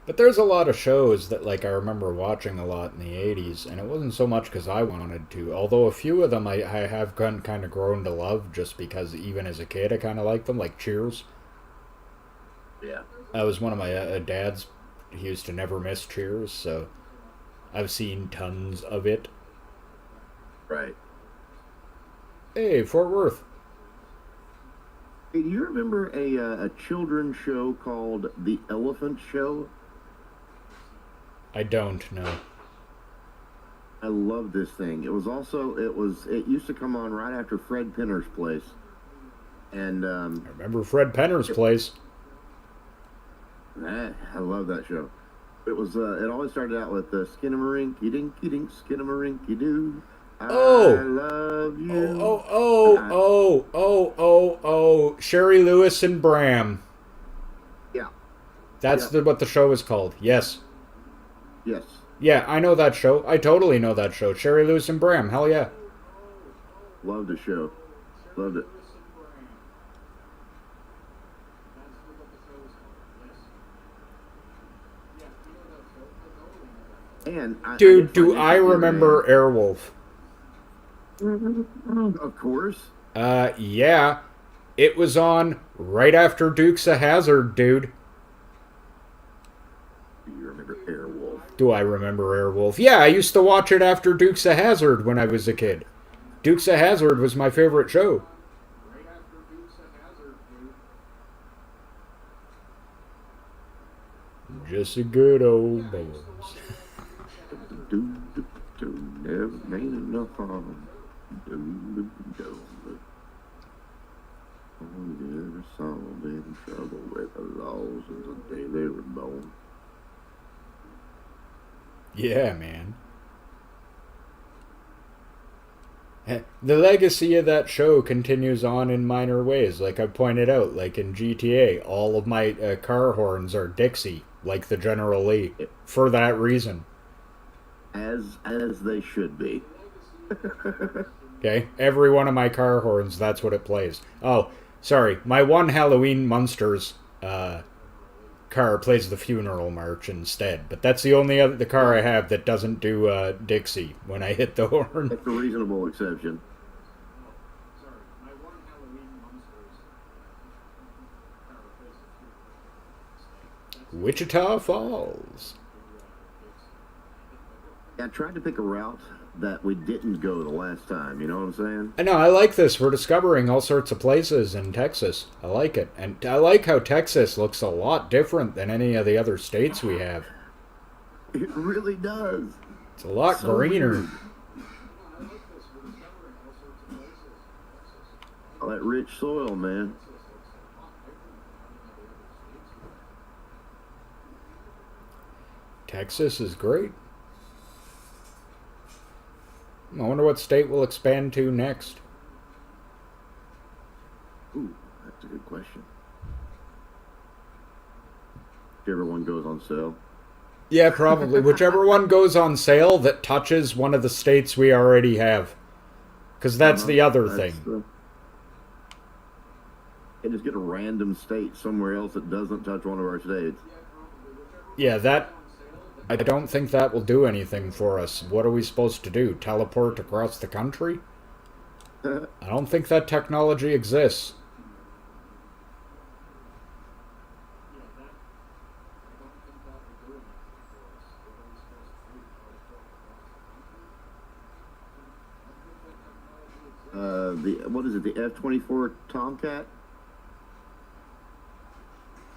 But there's a lot of shows that, like, I remember watching a lot in the 80s, and it wasn't so much because I wanted to, although a few of them I have kind of grown to love just because even as a kid I kind of liked them, like Cheers. Yeah. That was one of my dad's, he used to never miss Cheers, so I've seen tons of it. Right. Hey, Fort Worth. Hey, do you remember a children's show called The Elephant Show? I don't know. I love this thing. It used to come on right after Fred Penner's Place. And I remember Fred Penner's Place. I love that show. It always started out with Skinnamarink-y dinky dink, Skinnamarink-y doo. Oh! I love you. Oh, Sherry Lewis and Bram. Yeah. That's Yeah. what the show is called. Yes. Yes. Yeah, I know that show. I totally know that show. Sherry Lewis and Bram. Hell yeah. Loved the show. Loved it. And Dude, do I remember Airwolf? Of course. Yeah. It was on right after Dukes of Hazzard, dude. Do you remember Airwolf? Do I remember Airwolf? Yeah, I used to watch it after Dukes of Hazzard when I was a kid. Dukes of Hazzard was my favorite show. Just a good old boys. Never made enough harm. Good soul in trouble with the laws of the day they were born. Yeah, man. The legacy of that show continues on in minor ways, like I pointed out, like in GTA, all of my car horns are Dixie, like the General Lee, for that reason. As they should be. Okay? Every one of my car horns, that's what it plays. Oh, sorry, my one Halloween Munsters car plays the funeral march instead, but that's the only other the car I have that doesn't do Dixie when I hit the horn. That's a reasonable exception. Wichita Falls. I tried to pick a route that we didn't go the last time. You know what I'm saying? I know, I like this. We're discovering all sorts of places in Texas. I like it. And I like how Texas looks a lot different than any of the other states we have. It really does. It's a lot greener. Weird. All that rich soil, man. Texas is great. I wonder what state we'll expand to next. Ooh, that's a good question. Whichever one goes on sale. Yeah, probably. Whichever one goes on sale that touches one of the states we already have. Because that's the other thing. And just get a random state somewhere else that doesn't touch one of our states. Yeah, that... I don't think that will do anything for us. What are we supposed to do? Teleport across the country? I don't think that technology exists. What is it? The F-24 Tomcat?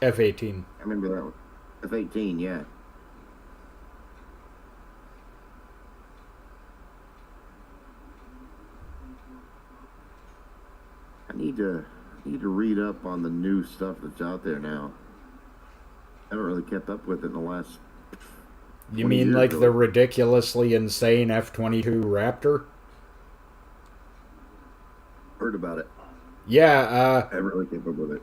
F-18. I remember that one. F-18, yeah. I need to read up on the new stuff that's out there now. I haven't really kept up with it in the last. You mean like the ridiculously insane F-22 Raptor? Heard about it. Yeah, I haven't really kept up with it.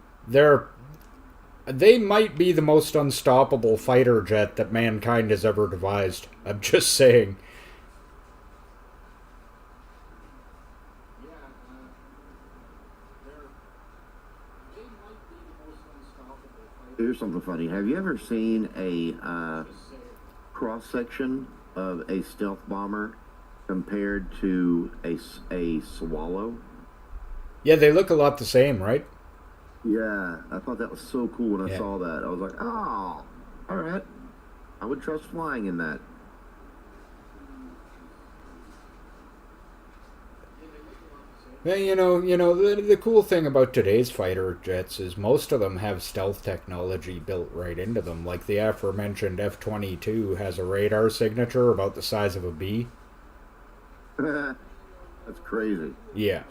They might be the most unstoppable fighter jet that mankind has ever devised. I'm just saying. Here's something funny. Have you ever seen a cross-section of a stealth bomber compared to a Swallow? Yeah, they look a lot the same, right? Yeah, I thought that was so cool when I Yeah. saw that. I was like, oh, all right. I would trust flying in that. Yeah, the cool thing about today's fighter jets is most of them have stealth technology built right into them. Like the aforementioned F-22 has a radar signature about the size of a bee. That's crazy. Yeah.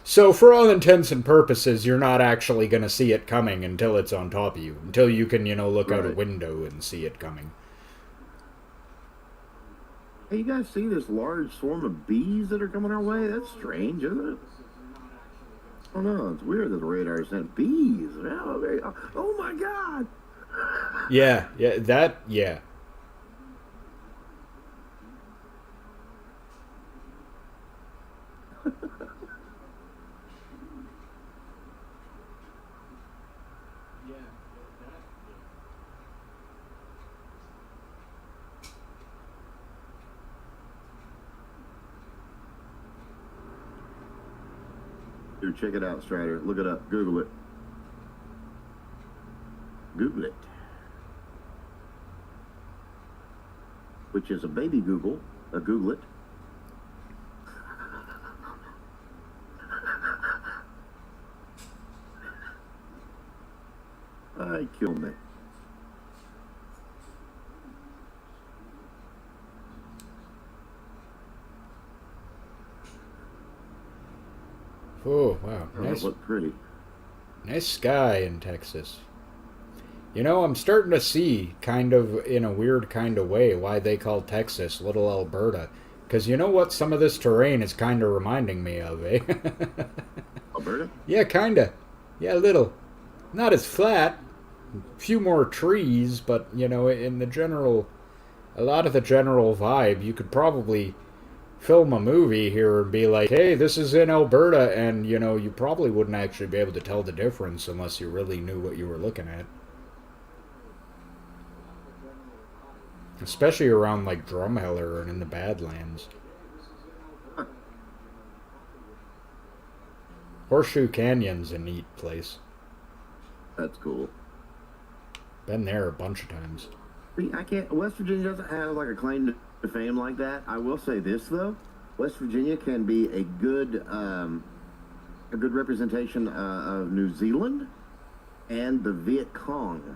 So for all intents and purposes, you're not actually going to see it coming until it's on top of you. Until you can, look out a Right. window and see it coming. Hey, you guys see this large swarm of bees that are coming our way? That's strange, isn't it? Oh no, it's weird that the radar sent bees. Oh my god! Yeah. Dude, check it out, Strider. Look it up. Google it. Google it. Which is a baby Google. A Googlet. Kill me. Oh, wow. Oh, Nice, it looked pretty. nice sky in Texas. You know, I'm starting to see, kind of in a weird kind of way, why they call Texas Little Alberta. Because you know what some of this terrain is kind of reminding me of, eh? Alberta? Yeah, kinda. Yeah, a little. Not as flat. Few more trees, but, you know, in the general... A lot of the general vibe, you could probably film a movie here and be like, hey, this is in Alberta, and, you know, you probably wouldn't actually be able to tell the difference unless you really knew what you were looking at. Especially around, like, Drumheller and in the Badlands. Horseshoe Canyon's a neat place. That's cool. Been there a bunch of times. See, I can't. West Virginia doesn't have like a claim to fame like that. I will say this though: West Virginia can be a good representation of New Zealand and the Viet Cong.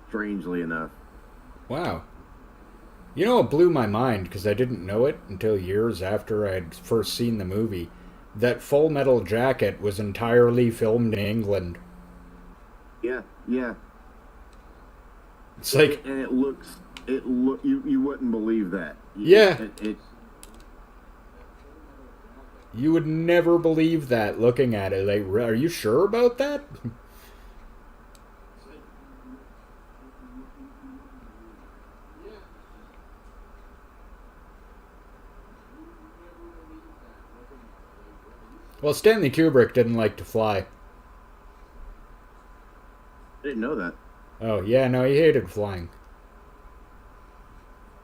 Strangely enough. Wow. You know, it blew my mind because I didn't know it until years after I had first seen the movie. That Full Metal Jacket was entirely filmed in England. Yeah, yeah. It's like, And you wouldn't believe that. Yeah. It you would never believe that looking at it. Like, are you sure about that? Well, Stanley Kubrick didn't like to fly. I didn't know that. Oh, yeah, no, he hated flying.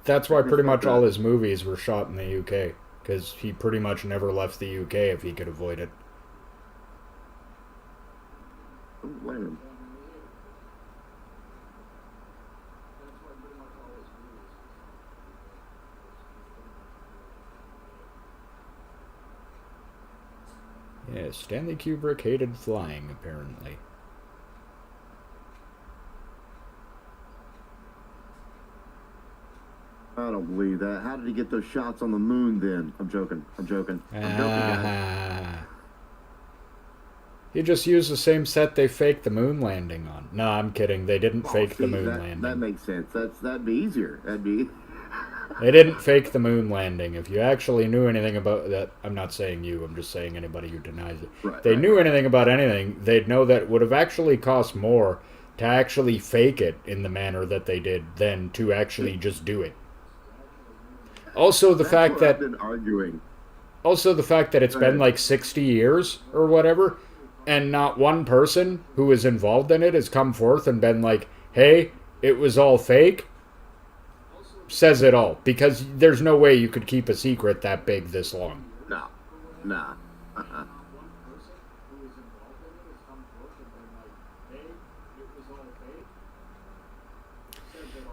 That's why pretty much all his movies were shot in the UK. Because he pretty much never left the UK if he could avoid it. Don't blame him. Yeah, Stanley Kubrick hated flying, apparently. I don't believe that. How did he get those shots on the moon then? I'm joking. I'm joking, guys. He just used the same set they faked the moon landing on. No, I'm kidding. They didn't fake the moon landing. That makes sense. That'd be easier. That'd be. They didn't fake the moon landing. If you actually knew anything about that, I'm not saying you, I'm just saying anybody who denies it. Right, They knew anything about anything, they'd know that it would have actually cost more to actually fake it in the manner that they did than to actually just do it. Also, the fact that I've been arguing. Also, the fact that it's been like 60 years or whatever, and not one person who is involved in it has come forth and been like, hey, it was all fake, says it all. Because there's no way you could keep a secret that big this long. No. Nah.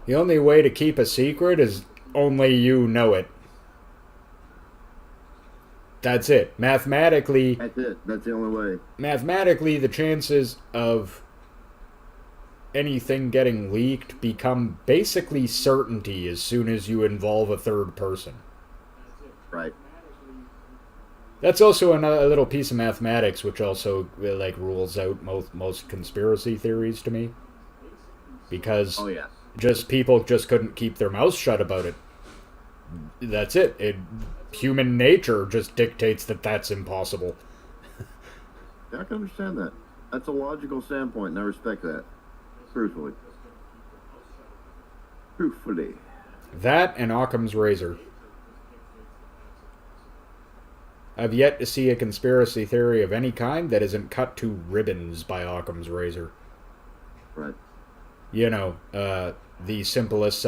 The only way to keep a secret is only you know it. That's it. Mathematically, That's it. That's the only way. Mathematically, the chances of anything getting leaked become basically certainty as soon as you involve a third person. Right. That's also a little piece of mathematics which also like rules out most conspiracy theories to me. Because Oh yeah. people just couldn't keep their mouths shut about it. That's it. Human nature just dictates that that's impossible. I can understand that. That's a logical standpoint, and I respect that. Truthfully. That and Occam's razor. I've yet to see a conspiracy theory of any kind that isn't cut to ribbons by Occam's razor. Right. You know, the simplest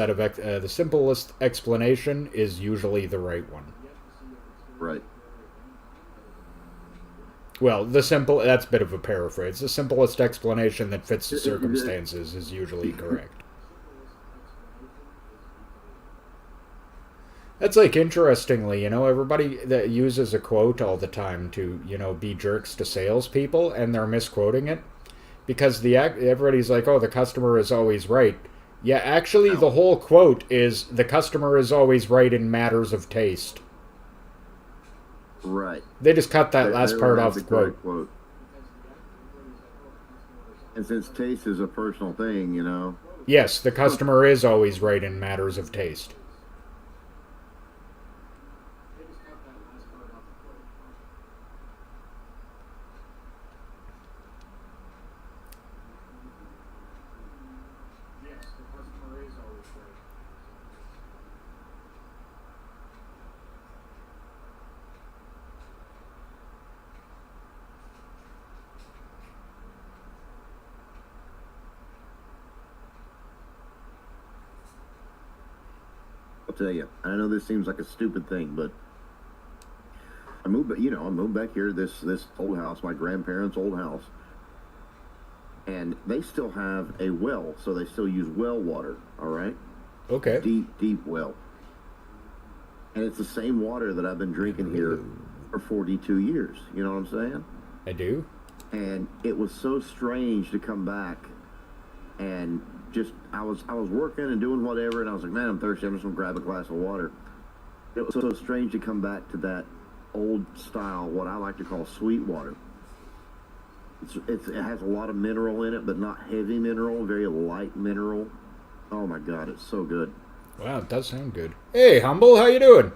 explanation is usually the right one. Right. Well, that's a bit of a paraphrase. The simplest explanation that fits the circumstances is usually correct. That's like, interestingly, everybody that uses a quote all the time to, be jerks to salespeople, and they're misquoting it. Because everybody's like, oh, the customer is always right. Yeah, actually, the whole quote is, the customer is always right in matters of taste. Right. They just cut that They last don't part have off the correct quote. And since taste is a personal thing, you know. Yes, the customer is always right in matters of taste. I'll tell you. I know this seems like a stupid thing, but I moved back here to this old house, my grandparents' old house, and they still have a well, so they still use well water. All right, Okay. deep well, and it's the same water that I've been drinking here for 42 years. You know what I'm saying? I do. And it was so strange to come back and just I was working and doing whatever, and I was like, man, I'm thirsty. I'm just gonna grab a glass of water. It was so strange to come back to that old style, what I like to call sweet water. It has a lot of mineral in it, but not heavy mineral, very light mineral. Oh my God, it's so good. Wow, it does sound good. Hey, Humble, how you doing?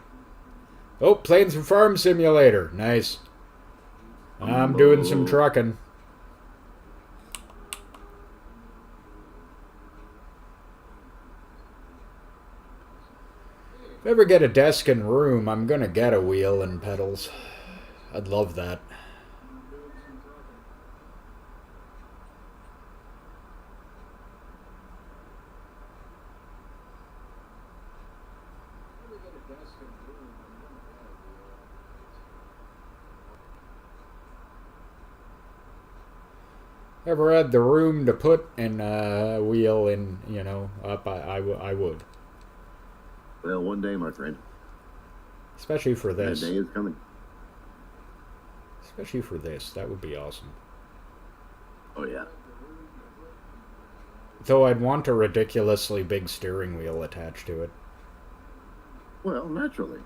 Oh, playing some Farm Simulator. Nice. I'm doing some trucking. If I ever get a desk and room, I'm gonna get a wheel and pedals. I'd love that. Ever had the room to put in a wheel in, up, I would. Well, one day, my friend. Especially for That this. day is coming. Especially for this. That would be awesome. Oh yeah. Though I'd want a ridiculously big steering wheel attached to it. Well, naturally.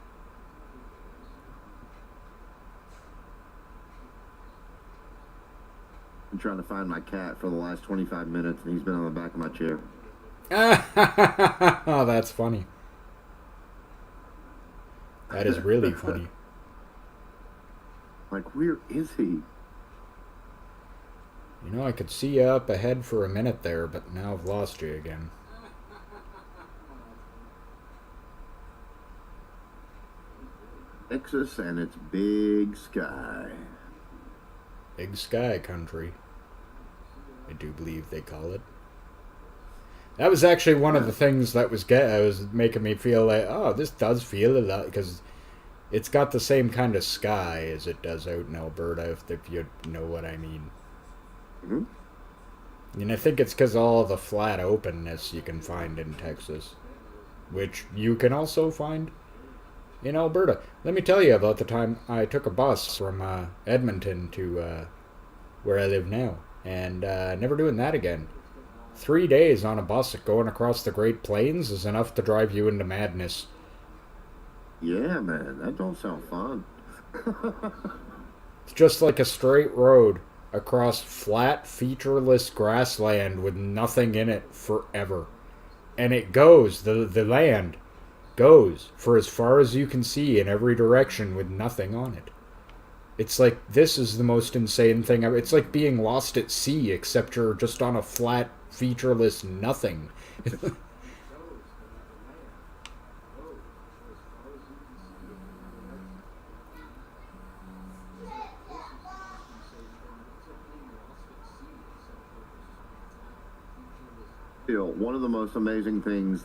I'm trying to find my cat for the last 25 minutes, and he's been on the back of my chair. Oh, that's funny. That is really funny. Like, where is he? I could see you up ahead for a minute there, but now I've lost you again. Texas and its big sky. Big sky country, I do believe they call it. That was actually one of the things that was making me feel like, oh, this does feel a lot, because it's got the same kind of sky as it does out in Alberta, if you know what I mean. Mm-hmm. And I think it's because all the flat openness you can find in Texas, which you can also find in Alberta. Let me tell you about the time I took a bus from Edmonton to where I live now, and never doing that again. 3 days on a bus going across the Great Plains is enough to drive you into madness. Yeah, man, that don't sound fun. It's just like a straight road across flat, featureless grassland with nothing in it forever. And it goes, the land goes for as far as you can see in every direction with nothing on it. It's like, this is the most insane thing ever. It's like being lost at sea, except you're just on a flat, featureless nothing. Still, one of the most amazing points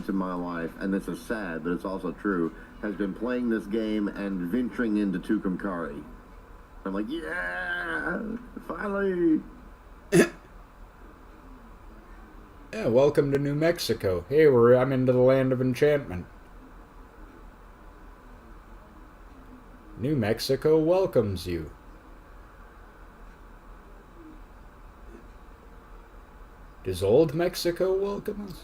in my life, and this is sad, but it's also true, has been playing this game and venturing into Tucumcari. I'm like, yeah, finally. Yeah, welcome to New Mexico. Hey, I'm into the land of enchantment. New Mexico welcomes you. Does old Mexico welcome us?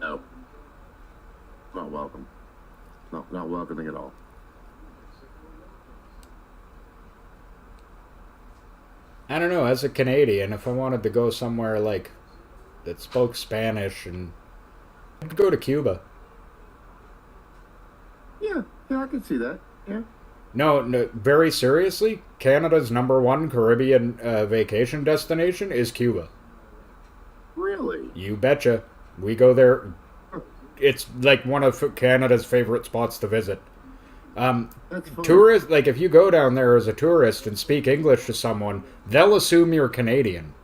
No. Not welcome. Not welcoming at all. I don't know, as a Canadian, if I wanted to go somewhere like that spoke Spanish, and I'd go to Cuba. Yeah, yeah, I can see that. Yeah. No, no, very seriously, Canada's #1 Caribbean vacation destination is Cuba. Really? You betcha. We go there. It's like one of Canada's favorite spots to visit. That's fun. Tourists, like if you go down there as a tourist and speak English to someone, they'll assume you're Canadian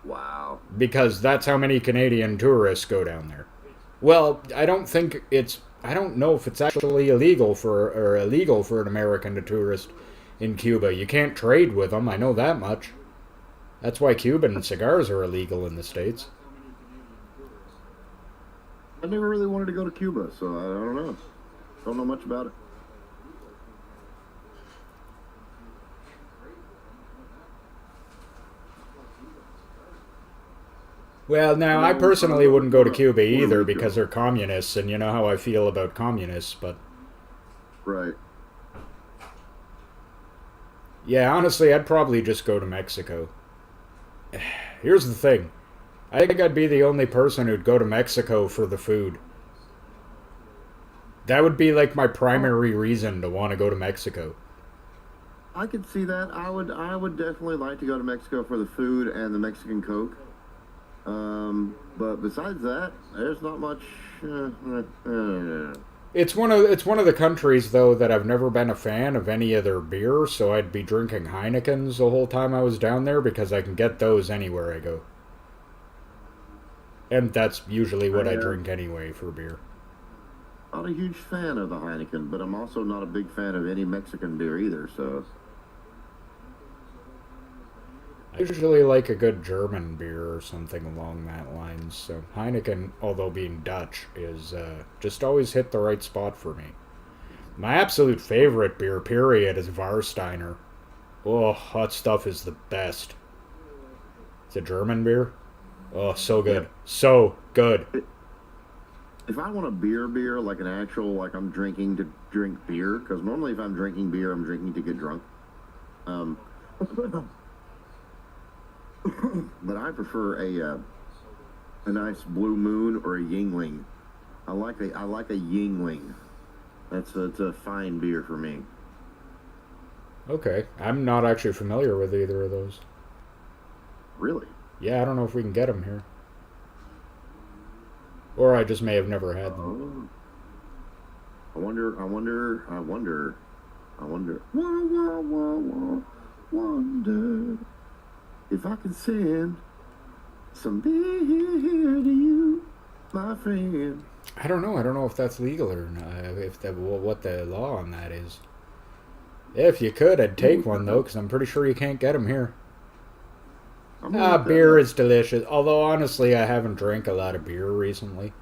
Wow. because that's how many Canadian tourists go down there. Well, I don't know if it's actually illegal for an American to tourist in Cuba. You can't trade with them. I know that much. That's why Cuban cigars are illegal in the States. I never really wanted to go to Cuba, so I don't know. Don't know much about it. Well, now, I personally wouldn't go to Cuba either we because go? they're communists, and you know how I feel about communists, but Right. yeah, honestly, I'd probably just go to Mexico. Here's the thing. I think I'd be the only person who'd go to Mexico for the food. That would be like my primary reason to want to go to Mexico. I could see that. I would definitely like to go to Mexico for the food and the Mexican Coke. But besides that, there's not much. It's one of the countries though that I've never been a fan of any of their beer, so I'd be drinking Heinekens the whole time I was down there because I can get those anywhere I go. And that's usually what I drink anyway for beer. Not a huge fan of the Heineken, but I'm also not a big fan of any Mexican beer either. So I usually like a good German beer or something along that lines. So Heineken, although being Dutch, is just always hit the right spot for me. My absolute favorite beer, period, is Warsteiner. Oh, that stuff is the best. It's a German beer. Oh, so good. Yeah. So good. if I want a beer, like an actual, like I'm drinking to drink beer, because normally if I'm drinking beer, I'm drinking to get drunk. Um, but I prefer a nice Blue Moon or a Yingling. I like a Yingling. It's a fine beer for me. Okay. I'm not actually familiar with either of those. Really? Yeah, I don't know if we can get them here. Or I just may have never had them. I wonder. Wonder if I can send some beer to you, my friend. I don't know. I don't know if that's legal or not. If that, what the law on that is. If you could, I'd take one though, because I'm pretty sure you can't get them here. Beer is delicious. Although honestly, I haven't drank a lot of beer recently.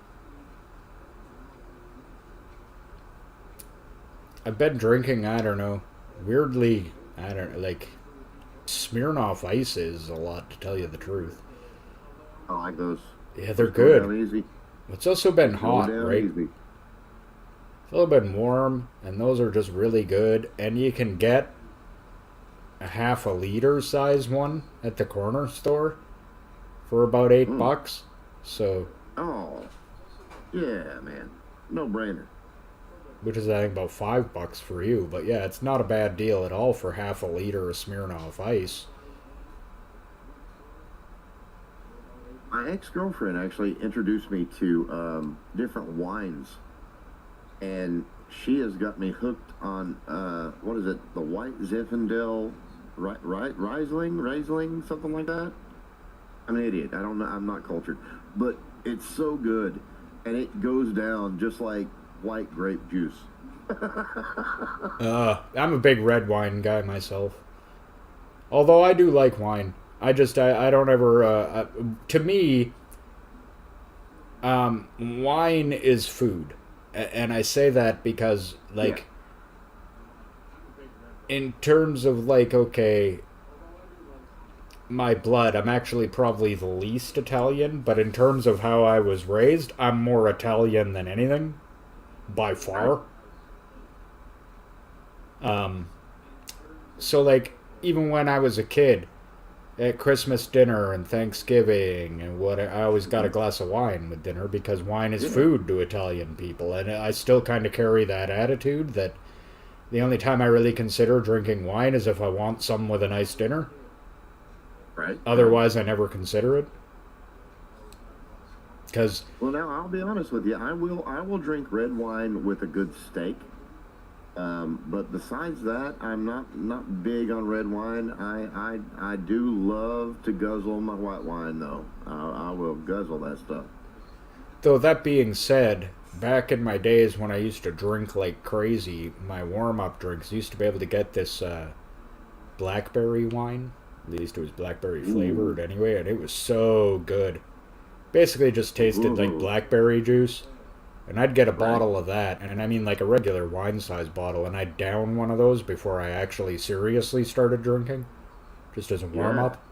I've been drinking, I don't know, weirdly, I don't like Smirnoff Ices a lot, to tell you the truth. I like those. Yeah, they're Go down good. easy. It's also been hot, Go down right? easy. It's a little bit warm, and those are just really good. And you can get a half a liter size one at the corner store for about $8. So, Oh, yeah, man. No brainer. which is I think about $5 for you. But yeah, it's not a bad deal at all for half a liter of Smirnoff Ice. My ex-girlfriend actually introduced me to different wines, and she has got me hooked on what is it? The White Zinfandel, Riesling, something like that. I'm an idiot. I don't know. I'm not cultured, but it's so good, and it goes down just like white grape juice. I'm a big red wine guy myself. Although I do like wine. I don't ever, to me, wine is food. And I say that because, like, in terms of, like, okay, my blood, I'm actually probably the least Italian, but in terms of how I was raised, I'm more Italian than anything. by far. So like even when I was a kid, at Christmas dinner and Thanksgiving and what I always got a glass of wine with dinner because wine is food to Italian people, and I still kind of carry that attitude that the only time I really consider drinking wine is if I want some with a nice dinner. Right. Otherwise, I never consider it. Because Well, now I'll be honest with you. I will drink red wine with a good steak. But besides that, I'm not big on red wine. I do love to guzzle my white wine though. I will guzzle that stuff. though that being said, back in my days when I used to drink like crazy, my warm-up drinks used to be able to get this blackberry wine. At least it was blackberry flavored anyway, and it was so good. Basically just tasted like Ooh. blackberry juice. And I'd get a bottle of that, and I mean like a regular wine size bottle, and I'd down one of those before I actually seriously started drinking, just as a warm Yeah. up.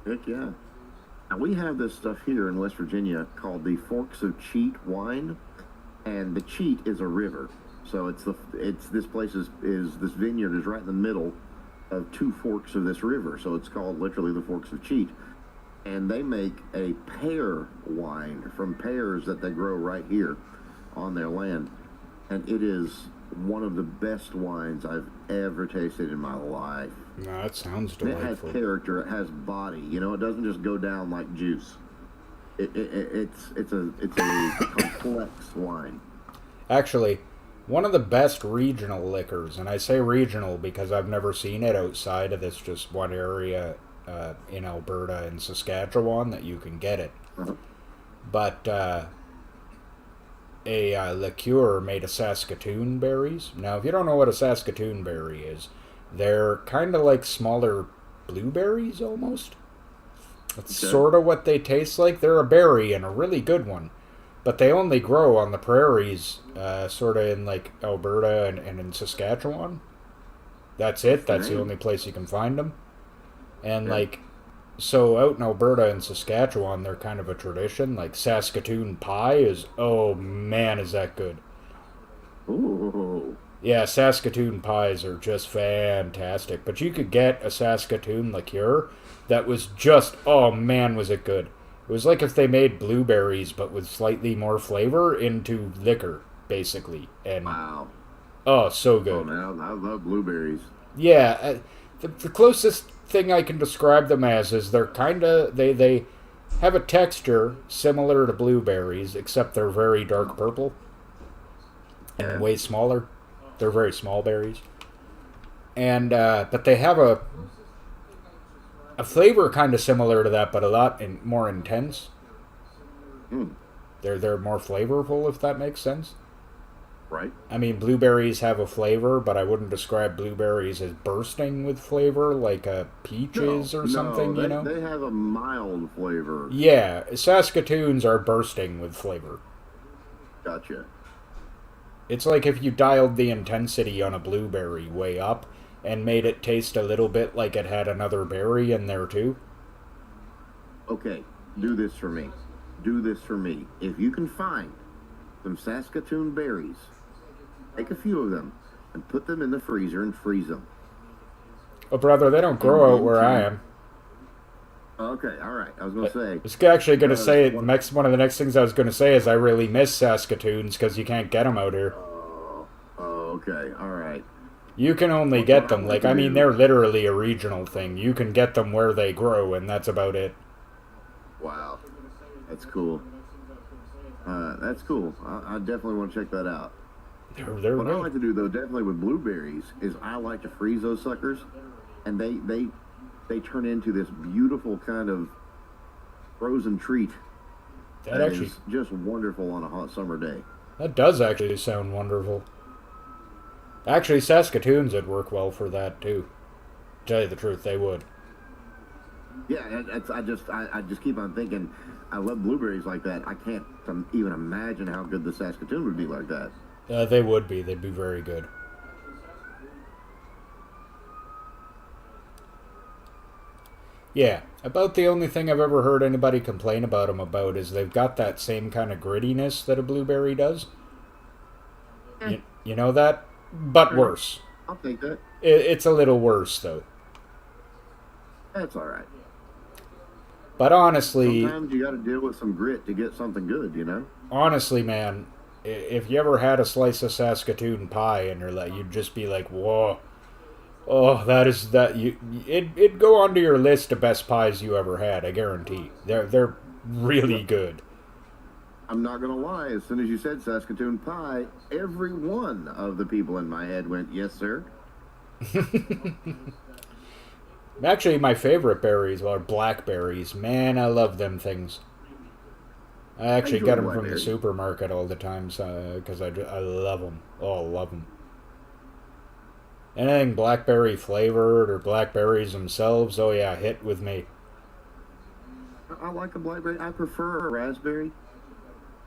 Heck yeah. Now we have this stuff here in West Virginia called the Forks of Cheat wine, and the Cheat is a river. So it's this place is this vineyard is right in the middle of two forks of this river. So it's called literally the Forks of Cheat. And they make a pear wine from pears that they grow right here on their land. And it is one of the best wines I've ever tasted in my life. No, that sounds And it has delightful. character, it has body. You know, it doesn't just go down like juice. It's a complex wine. Actually, one of the best regional liquors, and I say regional because I've never seen it outside of this just one area in Alberta and Saskatchewan that you can get it. Uh-huh. But a liqueur made of Saskatoon berries. Now, if you don't know what a Saskatoon berry is, they're kind of like smaller blueberries almost. That's Okay. sort of what they taste like. They're a berry and a really good one. But they only grow on the prairies, sort of in like Alberta and in Saskatchewan. That's it. That's the Okay. only place you can find them. And Yeah. like, so out in Alberta and Saskatchewan, they're kind of a tradition. Like Saskatoon pie is, oh man, is that good. Ooh. Yeah, Saskatoon pies are just fantastic. But you could get a Saskatoon liqueur that was just, oh man, was it good. It was like if they made blueberries but with slightly more flavor into liquor, basically. And, Wow. oh, so Oh good. man, I love blueberries. Yeah, the closest thing I can describe them as is they're kind of, they have a texture similar to blueberries, except they're very dark purple and Yeah. way smaller. They're very small berries. And, but they have a flavor kind of similar to that, but a lot more intense. Mm, They're more flavorful, if that makes sense. right? I mean, blueberries have a flavor, but I wouldn't describe blueberries as bursting with flavor like a peach is or something, they, you know? they have a mild flavor. Yeah, Saskatoons are bursting with flavor. Gotcha. It's like if you dialed the intensity on a blueberry way up and made it taste a little bit like it had another berry in there too. Okay, do this for me. Do this for me. If you can find some Saskatoon berries, take a few of them and put them in the freezer and freeze them. Oh, brother, they don't grow out where I am. Okay, all right. I was gonna say. I was actually going to say, One- one of the next things I was going to say is I really miss Saskatoons because you can't get them out here. Oh, okay, all right. You can only What get I them, like like, to I mean, do- they're literally a regional thing. You can get them where they grow, and that's about it. Wow, that's cool. That's cool. I definitely want to check that out. They're What I good. like to do though, definitely with blueberries, is I like to freeze those suckers, and they turn into this beautiful kind of frozen treat. That actually, is just wonderful on a hot summer day. that does actually sound wonderful. Actually, Saskatoons would work well for that, too. Tell you the truth, they would. Yeah, I just keep on thinking. I love blueberries like that. I can't even imagine how good the Saskatoon would be like that. They would be. They'd be very good. Yeah. About the only thing I've ever heard anybody complain about them about is they've got that same kind of grittiness that a blueberry does. You know that? But Sure. worse. I'll take that. It's a little worse, though. That's all right. But honestly, Sometimes you got to deal with some grit to get something good, you know? honestly, man, if you ever had a slice of Saskatoon pie and you'd just be like, whoa, oh, that is that it'd go onto your list of best pies you ever had. I guarantee. They're really good. I'm not going to lie. As soon as you said Saskatoon pie, every one of the people in my head went, yes, sir. Actually, my favorite berries are blackberries. Man, I love them things. I actually enjoy get them from the blackberries. supermarket all the time because I love them. Oh, I love them. Anything blackberry flavored or blackberries themselves, oh yeah, hit with me. I like a blackberry. I prefer a raspberry,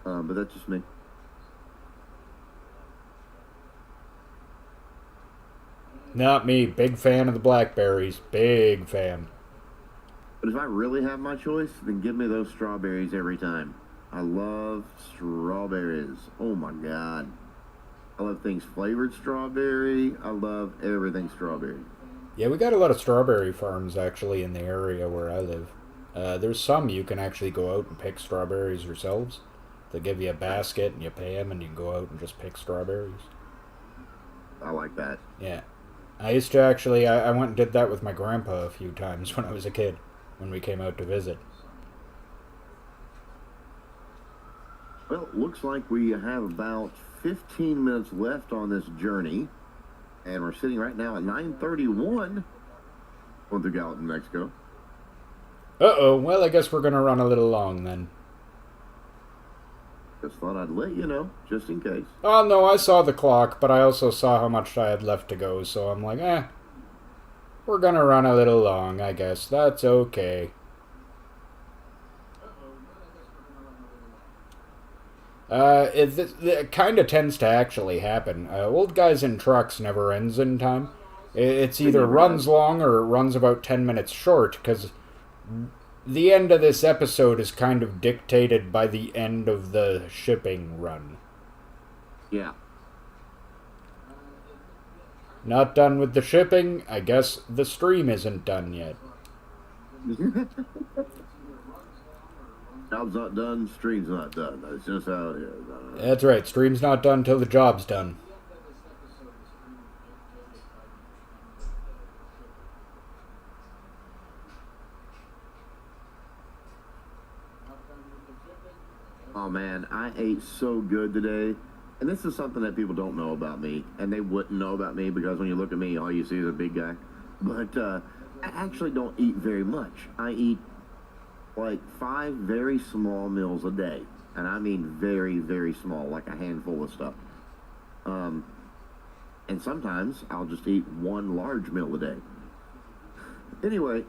but that's just me. Not me. Big fan of the blackberries. Big fan. But if I really have my choice, then give me those strawberries every time. I love strawberries. Oh my god. I love things flavored strawberry. I love everything strawberry. Yeah, we got a lot of strawberry farms actually in the area where I live. There's some you can actually go out and pick strawberries yourselves. They give you a basket and you pay them and you can go out and just pick strawberries. I like that. Yeah. I used to actually, I went and did that with my grandpa a few times when I was a kid, when we came out to visit. Well, looks like we have about 15 minutes left on this journey. And we're sitting right now at 9:31 on the Gallatin, Mexico. Uh-oh, well, I guess we're going to run a little long then. Just thought I'd let you know, just in case. Oh, no, I saw the clock, but I also saw how much I had left to go, so I'm like, we're going to run a little long, I guess. That's okay. It kind of tends to actually happen. Old Guys in Trucks never ends in time. It's either runs long or it runs about 10 minutes short, because the end of this episode is kind of dictated by the end of the shipping run. Yeah. Not done with the shipping, I guess the stream isn't done yet. Job's not done, stream's not done. That's just how it is. That's right, stream's not done till the job's done. Oh man, I ate so good today. And this is something that people don't know about me. And they wouldn't know about me because when you look at me, all you see is a big guy. But I actually don't eat very much. I eat like 5 very small meals a day. And I mean very, very small, like a handful of stuff. And sometimes I'll just eat 1 large meal a day. Anyway,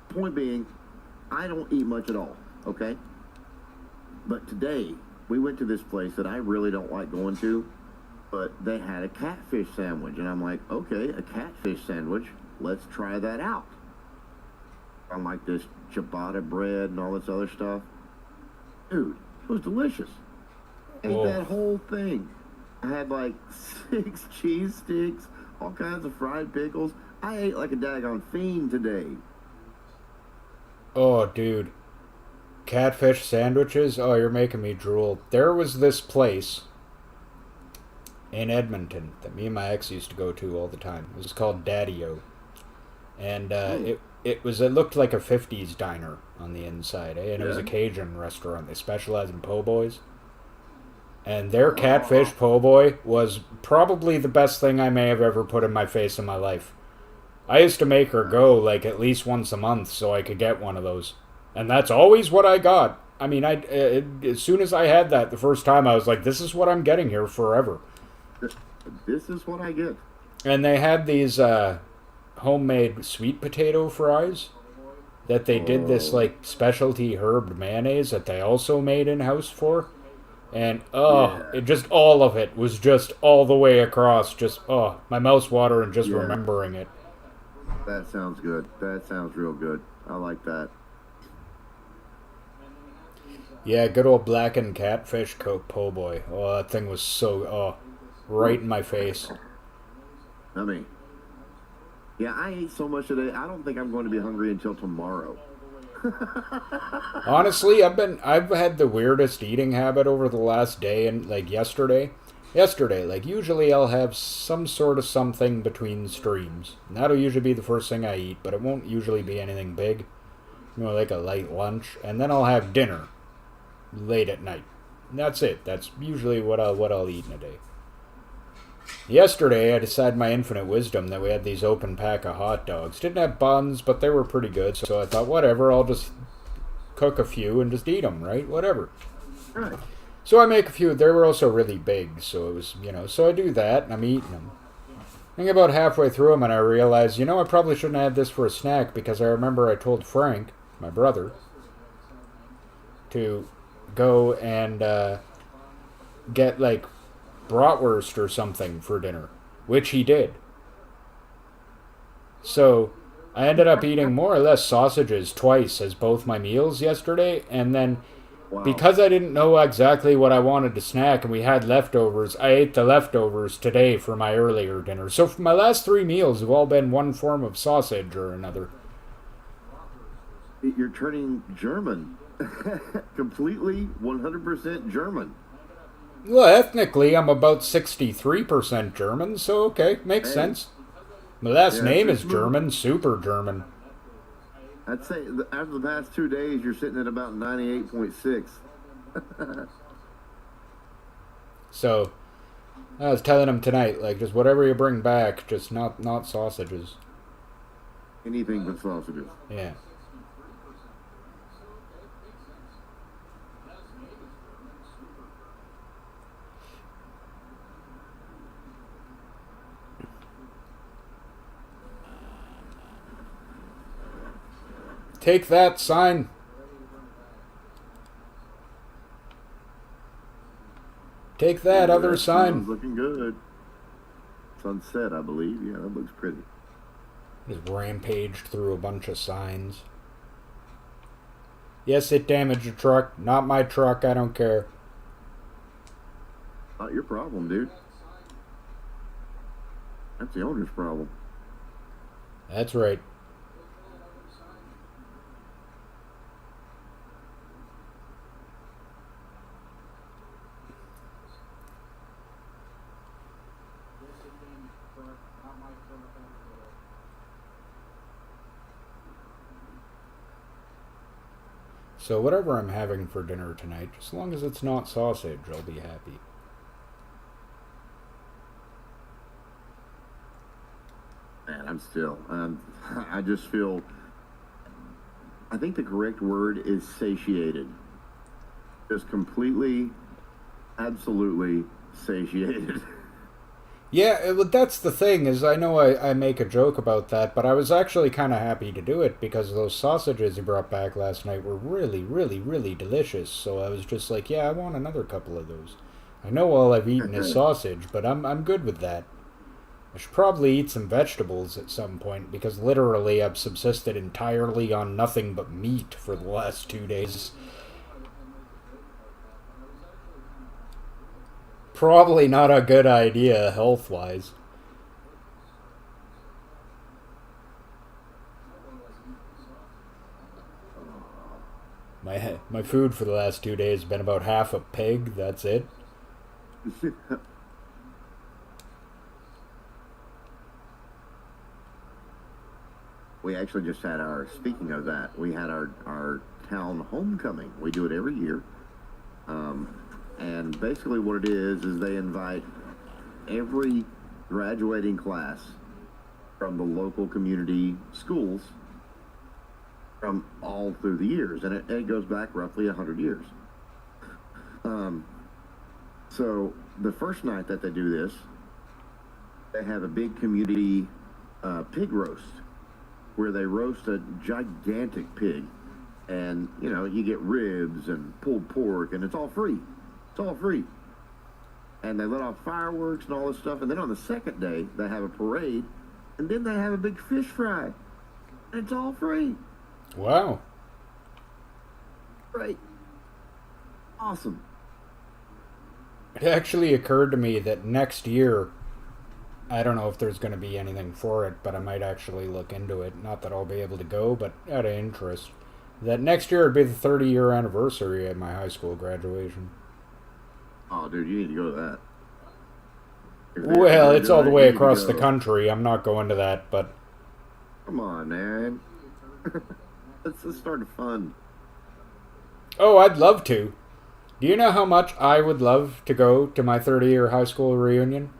point being, I don't eat much at all, okay? But today, we went to this place that I really don't like going to, but they had a catfish sandwich. And I'm like, okay, a catfish sandwich, let's try that out. On like this ciabatta bread and all this other stuff. Dude, it was delicious. Ate Whoa. that whole thing. I had like 6 cheese sticks, all kinds of fried pickles. I ate like a daggone fiend today. Oh, dude. Catfish sandwiches? Oh, you're making me drool. There was this place in Edmonton that me and my ex used to go to all the time. It was called Daddy-O. And it looked like a 50s diner on the inside, eh? And it was a Yeah. Cajun restaurant. They specialize in po' boys. And their catfish po' boy was probably the best thing I may have ever put in my face in my life. I used to make her go like at least once a month so I could get one of those. And that's always what I got. I mean, as soon as I had that the first time, I was like, this is what I'm getting here forever. This is what I get. And they had these homemade sweet potato fries that they did this like specialty herb mayonnaise that they also made in-house for. And, it just, all of it was just all the way across. Just, my mouth's watering just Yeah. remembering it. That sounds good. That sounds real good. I like that. Yeah, good old blackened catfish coke po' boy. Oh, that thing was right in my face. I mean, yeah, I ate so much today. I don't think I'm going to be hungry until tomorrow. Honestly, I've had the weirdest eating habit over the last day and like yesterday. Yesterday, like usually I'll have some sort of something between streams. And that'll usually be the first thing I eat, but it won't usually be anything big. Like a light lunch, and then I'll have dinner late at night. And that's it. That's usually what I'll eat in a day. Yesterday, I decided my infinite wisdom that we had these open pack of hot dogs. Didn't have buns, but they were pretty good. So I thought, whatever, I'll just cook a few and just eat them, right? Whatever. Right. So I make a few. They were also really big, so it was, so I do that, and I'm eating them. I think about halfway through them, and I realized, I probably shouldn't have had this for a snack, because I remember I told Frank, my brother, to go and get, like, bratwurst or something for dinner, which he did. So I ended up eating more or less sausages twice as both my meals yesterday, and then Wow. because I didn't know exactly what I wanted to snack and we had leftovers, I ate the leftovers today for my earlier dinner. So for my last 3 meals have all been one form of sausage or another. You're turning German. Completely 100% German. Well, ethnically, I'm about 63% German, so okay, makes sense. My last name is German, super German. I'd say after the past 2 days, you're sitting at about 98.6. So, I was telling him tonight, like, just whatever you bring back, just not sausages. Anything but sausages. Yeah. Take that, sign. Take that, other sign. Looking good. Sunset, I believe. Yeah, that looks pretty. Just rampaged through a bunch of signs. Yes, it damaged a truck. Not my truck. I don't care. Not your problem, dude. That's the owner's problem. That's right. So whatever I'm having for dinner tonight, as long as it's not sausage, I'll be happy. Man, I just feel, I think the correct word is satiated. Just completely, absolutely satiated. Yeah, that's the thing, is I know I make a joke about that, but I was actually kind of happy to do it because those sausages you brought back last night were really, really, really delicious. So I was just like, yeah, I want another couple of those. I know all I've eaten is sausage, but I'm good with that. I should probably eat some vegetables at some point because literally I've subsisted entirely on nothing but meat for the last 2 days. Probably not a good idea health-wise. My food for the last 2 days has been about half a pig, that's it. We actually just had speaking of that, we had our town homecoming. We do it every year. And basically what it is they invite every graduating class from the local community schools from all through the years. And it goes back roughly 100 years. So the first night that they do this, they have a big community pig roast where they roast a gigantic pig. And, you get ribs and pulled pork, and it's all free. It's all free. And they let off fireworks and all this stuff. And then on the second day, they have a parade. And then they have a big fish fry. And it's all free. Wow. Right. Awesome. It actually occurred to me that next year, I don't know if there's going to be anything for it, but I might actually look into it. Not that I'll be able to go, but out of interest. That next year would be the 30-year anniversary of my high school graduation. Oh, dude, you need to go to that. Well, it's all the way across the country. I'm not going to that, but... Come on, man. let's start a fund. Oh, I'd love to. Do you know how much I would love to go to my 30-year high school reunion?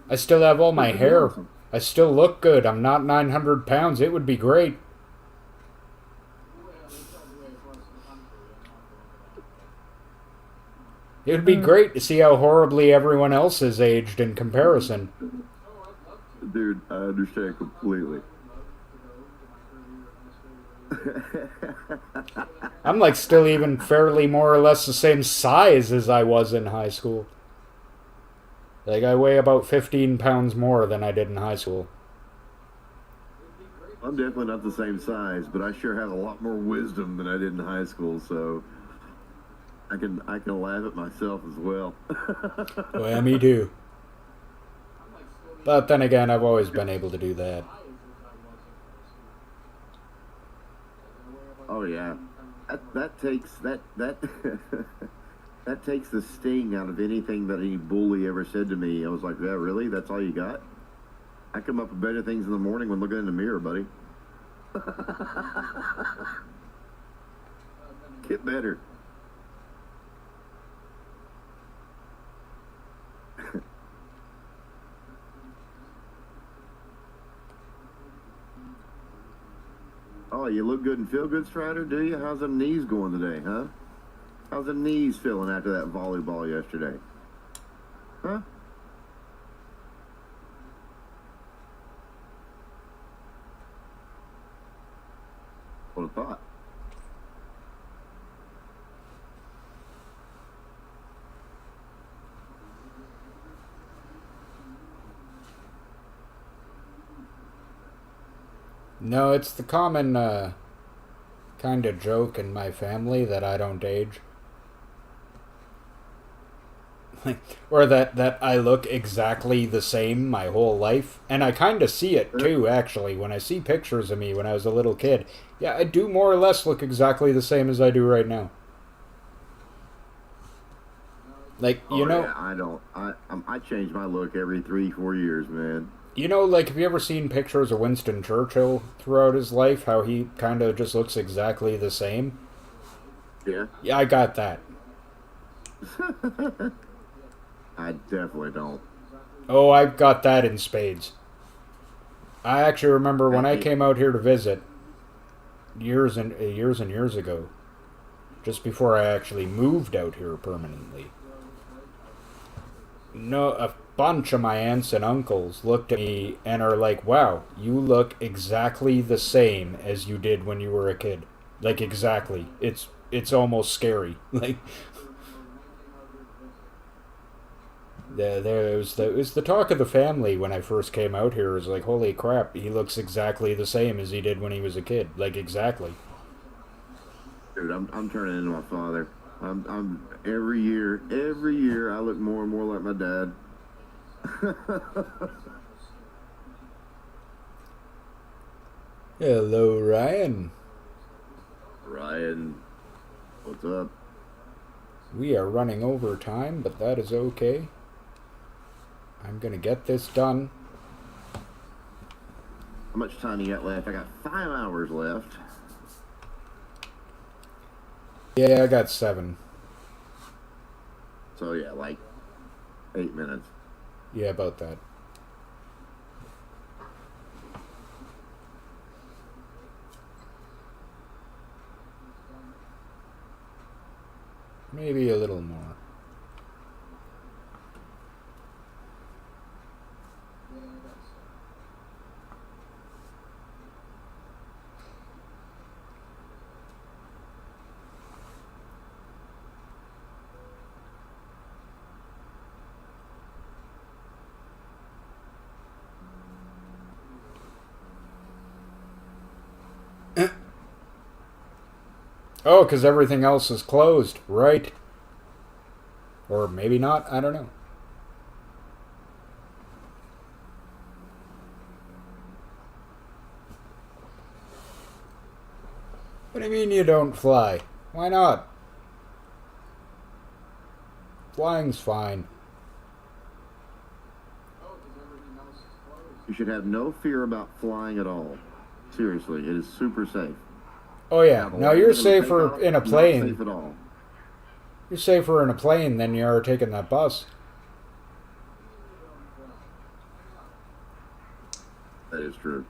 I still have all my hair. Awesome. I still look good. I'm not 900 pounds. It would be great. It would be great to see how horribly everyone else has aged in comparison. Dude, I understand completely. I'm like still even fairly more or less the same size as I was in high school. Like I weigh about 15 pounds more than I did in high school. I'm definitely not the same size, but I sure have a lot more wisdom than I did in high school, so I can laugh at myself as well. Well, me too. But then again, I've always been able to do that. Oh yeah, that takes that that takes the sting out of anything that any bully ever said to me. I was like, yeah, really? That's all you got? I come up with better things in the morning when looking in the mirror, buddy. Get better. Oh, you look good and feel good, Strider, do you? How's them knees going today, huh? How's the knees feeling after that volleyball yesterday? Huh? What a thought. No, it's the common kind of joke in my family that I don't age. Or that I look exactly the same my whole life. And I kind of see it too, actually. When I see pictures of me when I was a little kid, yeah, I do more or less look exactly the same as I do right now. Like, you know... Yeah, I change my look every 3-4 years, man. You know, like, have you ever seen pictures of Winston Churchill throughout his life? How he kind of just looks exactly the same? Yeah. Yeah, I got that. I definitely don't. Oh, I've got that in spades. I actually remember when I came out here to visit, years and years ago, just before I actually moved out here permanently. No, a bunch of my aunts and uncles looked at me and are like, wow, you look exactly the same as you did when you were a kid. Like, exactly. It's almost scary. Like, it was the talk of the family when I first came out here. It was like, holy crap, he looks exactly the same as he did when he was a kid. Like, exactly. Dude, I'm turning into my father. I'm every year I look more and more like my dad. Hello, Ryan. Ryan, what's up? We are running over time, but that is okay. I'm gonna get this done. How much time you got left? I got 5 hours left. Yeah, I got 7. So yeah, like 8 minutes. Yeah, about that. Maybe a little more. Oh, because everything else is closed, right? Or maybe not, I don't know. What do you mean you don't fly? Why not? Flying's fine. You should have no fear about flying at all. Seriously, it is super safe. Oh yeah, Now, no, you're landing and safer takeoff, in a not plane. safe at all. You're safer in a plane than you are taking that bus. That is true.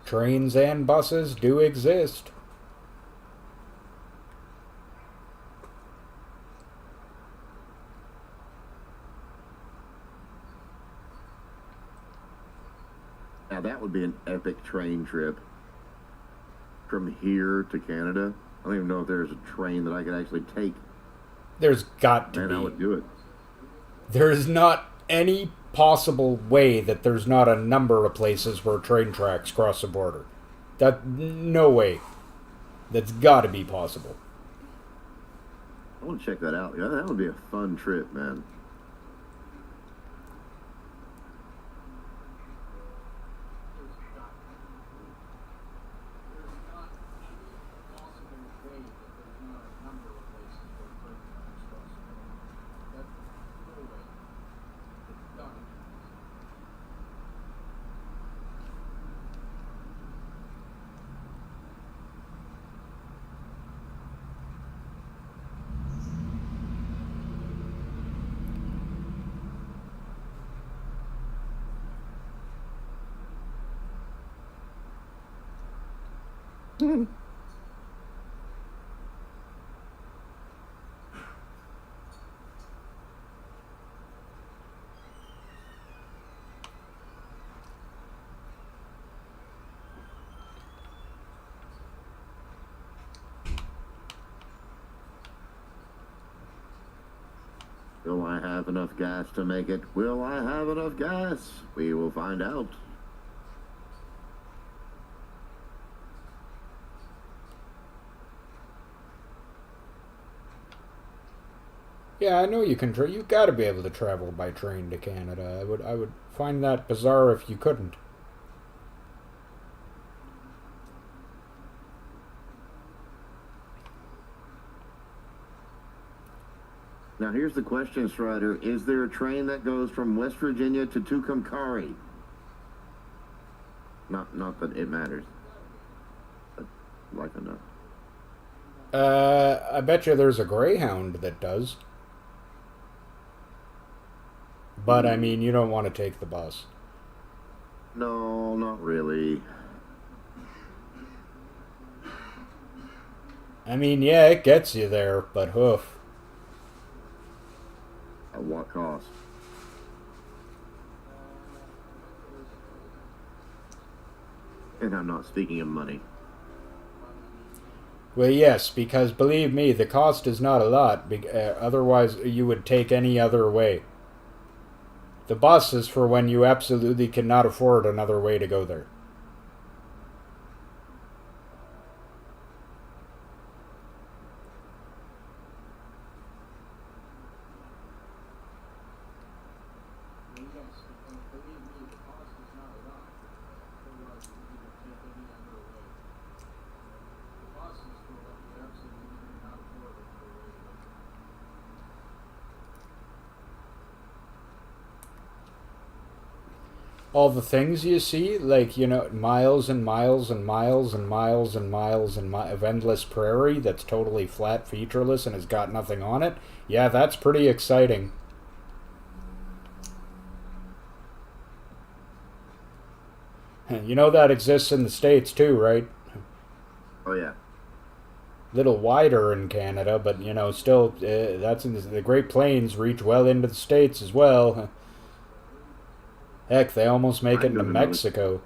Trains and buses do exist. Now that would be an epic train trip from here to Canada. I don't even know if there's a train that I could actually take. There's got to Man, I would be. do it. There is not any possible way that there's not a number of places where train tracks cross the border. No way. That's got to be possible. I want to check that out. Yeah, that would be a fun trip, man. Will I have enough gas to make it? Will I have enough gas? We will find out. Yeah, I know you can. You got to be able to travel by train to Canada. I would find that bizarre if you couldn't. Now here's the question, Strider. Is there a train that goes from West Virginia to Tucumcari? Not that it matters. But like enough. I bet you there's a Greyhound that does. But I mean, you don't want to take the bus. No, not really. I mean, yeah, it gets you there, but hoof. At what cost? And I'm not speaking of money. Well, yes, because believe me, the cost is not a lot. Otherwise, you would take any other way. The bus is for when you absolutely cannot afford another way to go there. All the things you see, like, you know, miles and miles and miles and miles and miles and of endless prairie that's totally flat, featureless, and has got nothing on it. Yeah, that's pretty exciting. You know that exists in the States too, right? Oh yeah. Little wider in Canada, but, you know, still, that's in the Great Plains reach well into the States as well. Heck, they almost make it into Mexico.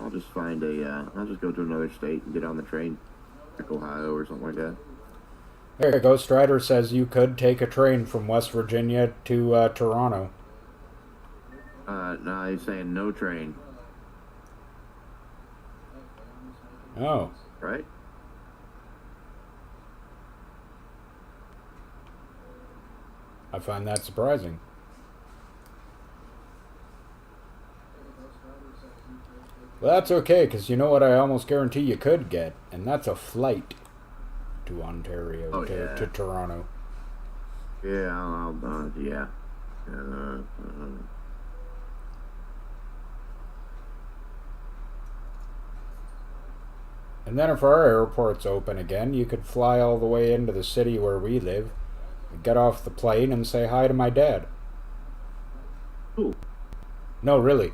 I'll just I'll just go to another state and get on the train, like Ohio or something like that. There you go. Strider says you could take a train from West Virginia to Toronto. No, he's saying no train. Oh. Right? I find that surprising. Well, that's okay, because you know what I almost guarantee you could get, and that's a flight to Ontario, to Toronto. Yeah, yeah. And then if our airport's open again, you could fly all the way into the city where we live, get off the plane and say hi to my dad. Cool. No, really.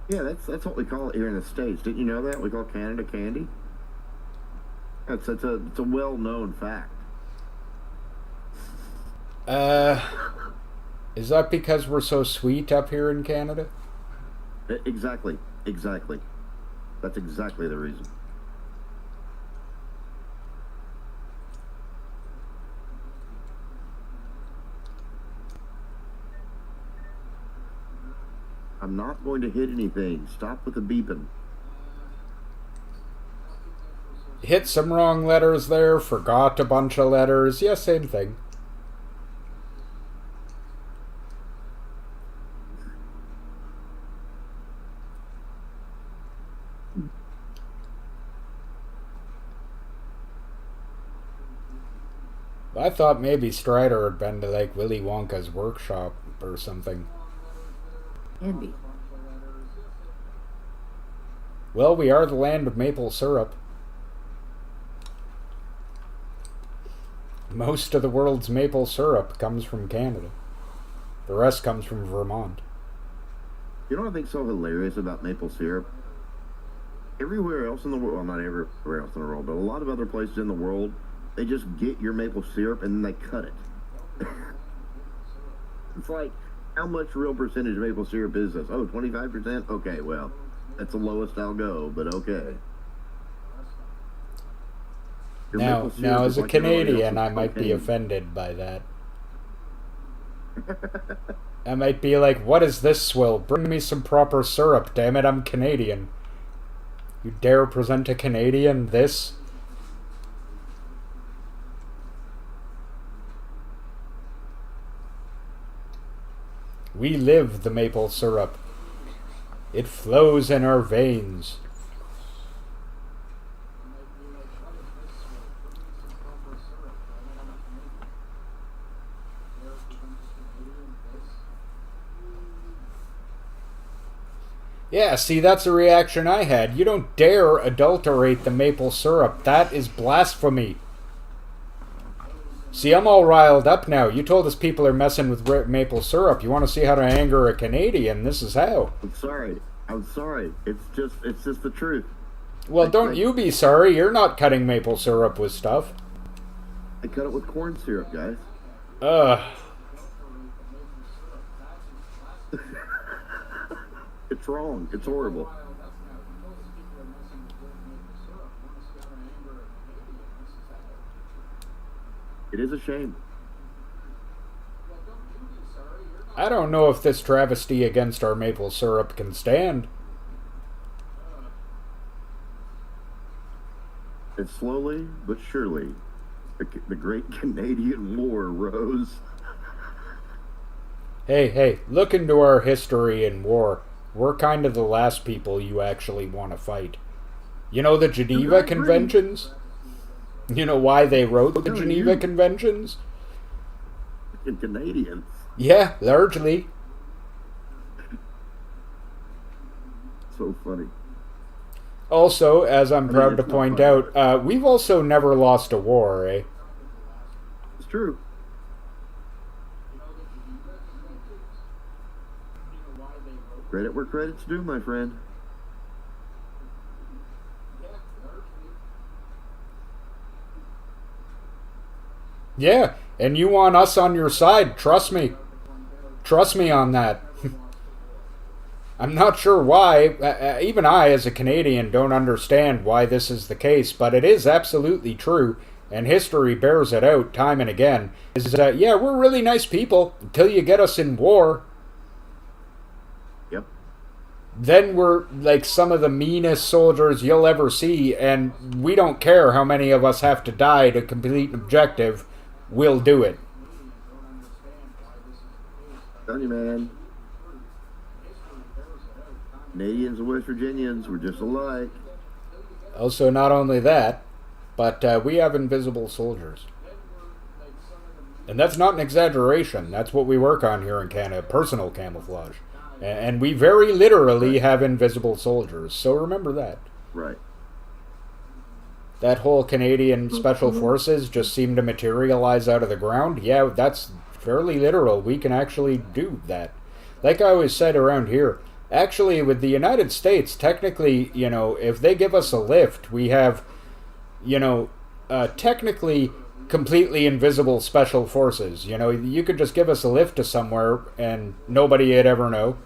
Yeah, that's what we call it here in the States. Didn't you know that? We call Canada candy. It's a well-known fact. Is that because we're so sweet up here in Canada? Exactly. That's exactly the reason. I'm not going to hit anything. Stop with the beeping. Hit some wrong letters there, forgot a bunch of letters. Yeah, same thing. I thought maybe Strider had been to like Willy Wonka's workshop or something. Andy. Well, we are the land of maple syrup. Most of the world's maple syrup comes from Canada. The rest comes from Vermont. You know what I think's so hilarious about maple syrup? Everywhere else in the world, well, not everywhere else in the world, but a lot of other places in the world, they just get your maple syrup and then they cut it. It's like, how much real percentage of maple syrup is this? Oh, 25%? Okay, well, that's the lowest I'll go, but okay. Now, as a Canadian, I might be offended by that. I might be like, what is this swill? Bring me some proper syrup, damn it, I'm Canadian. You dare present a Canadian this? We live the maple syrup. It flows in our veins. Yeah, see, that's the reaction I had. You don't dare adulterate the maple syrup. That is blasphemy. See, I'm all riled up now. You told us people are messing with maple syrup. You want to see how to anger a Canadian? This is how. I'm sorry. It's just the truth. Well, don't you be sorry. You're not cutting maple syrup with stuff. I cut it with corn syrup, guys. It's wrong. It's horrible. It is a shame. I don't know if this travesty against our maple syrup can stand. And slowly but surely, the Great Canadian War rose. Hey, look into our history in war. We're kind of the last people you actually want to fight. You know the Geneva Conventions? You know why they wrote the Geneva Conventions? Canadians. Yeah, largely. So funny. Also, as I'm proud to it's not point funny. out, we've also never lost a war, eh? It's true. Credit where credit's due, my friend. Yeah, and you want us on your side, trust me. Trust me on that. I'm not sure why, even I, as a Canadian, don't understand why this is the case, but it is absolutely true, and history bears it out time and again. Is that, yeah, we're really nice people until you get us in war. Yep. Then we're like some of the meanest soldiers you'll ever see, and we don't care how many of us have to die to complete an objective, we'll do it. Tell you, man. Canadians and West Virginians were just alike. Also, not only that, but we have invisible soldiers. And that's not an exaggeration. That's what we work on here in Canada, personal camouflage. And we very literally have invisible soldiers, so remember that. Right. That whole Canadian Special Forces just seemed to materialize out of the ground. Yeah, that's fairly literal. We can actually do that. Like I always said around here, actually, with the United States, technically, if they give us a lift, we have, technically completely invisible special forces. You could just give us a lift to somewhere and nobody would ever know.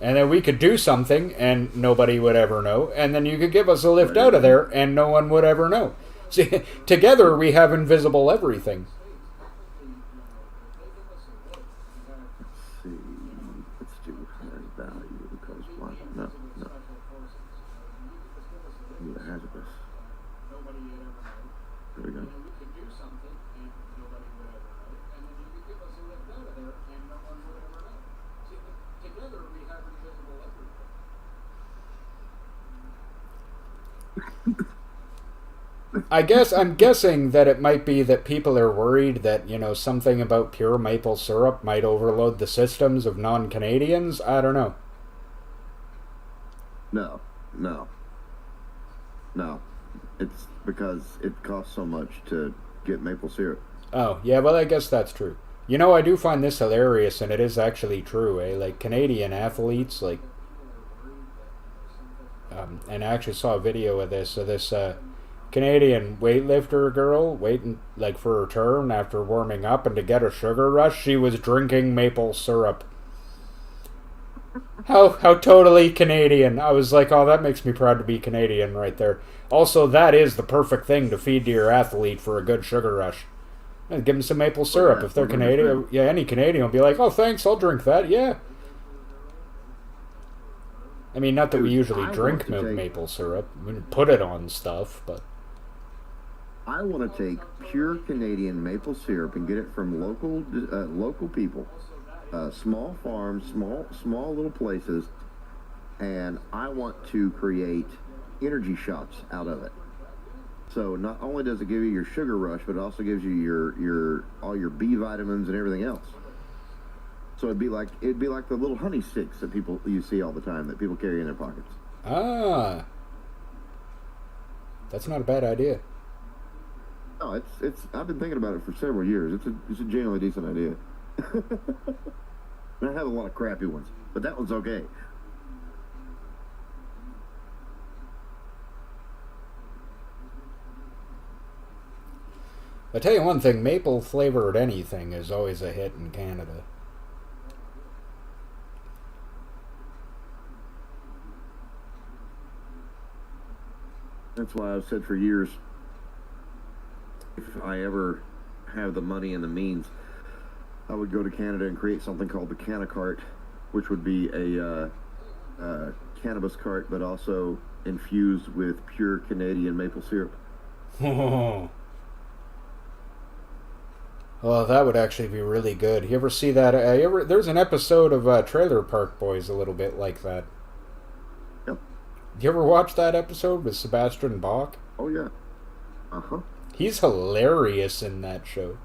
And then we could do something and nobody would ever know. And then you could give us a lift out of there and no one would ever know. See, together we have invisible everything. Let's see. Let's do value because one. No. Ooh, hazardous. There we go. I'm guessing that it might be that people are worried that, something about pure maple syrup might overload the systems of non-Canadians. I don't know. No. It's because it costs so much to get maple syrup. Oh, yeah, well, I guess that's true. I do find this hilarious, and it is actually true, eh? Like, Canadian athletes, like... and I actually saw a video of this, Canadian weightlifter girl waiting, like, for her turn after warming up, and to get a sugar rush, she was drinking maple syrup. How totally Canadian. I was like, oh, that makes me proud to be Canadian right there. Also, that is the perfect thing to feed to your athlete for a good sugar rush. Give them some maple syrup. Yeah, If they're 100%. Canadian, yeah, any Canadian will be like, oh, thanks, I'll drink that, yeah. I mean, not that we Dude, usually I drink want to take- maple syrup. We put it on stuff, but... I want to take pure Canadian maple syrup and get it from local people, small farms, small little places, and I want to create energy shots out of it. So not only does it give you your sugar rush, but it also gives you your all your B vitamins and everything else. So it'd be like the little honey sticks that you see all the time that people carry in their pockets. Ah. That's not a bad idea. No, it's. I've been thinking about it for several years. It's a genuinely decent idea. And I have a lot of crappy ones, but that one's okay. I tell you one thing, maple flavored anything is always a hit in Canada. That's why I've said for years, if I ever have the money and the means, I would go to Canada and create something called the Canacart, which would be a cannabis cart, but also infused with pure Canadian maple syrup. Oh, that would actually be really good. You ever see that? There's an episode of Trailer Park Boys a little bit like that. Yep. You ever watch that episode with Sebastian Bach? Oh yeah. Uh-huh. He's hilarious in that show.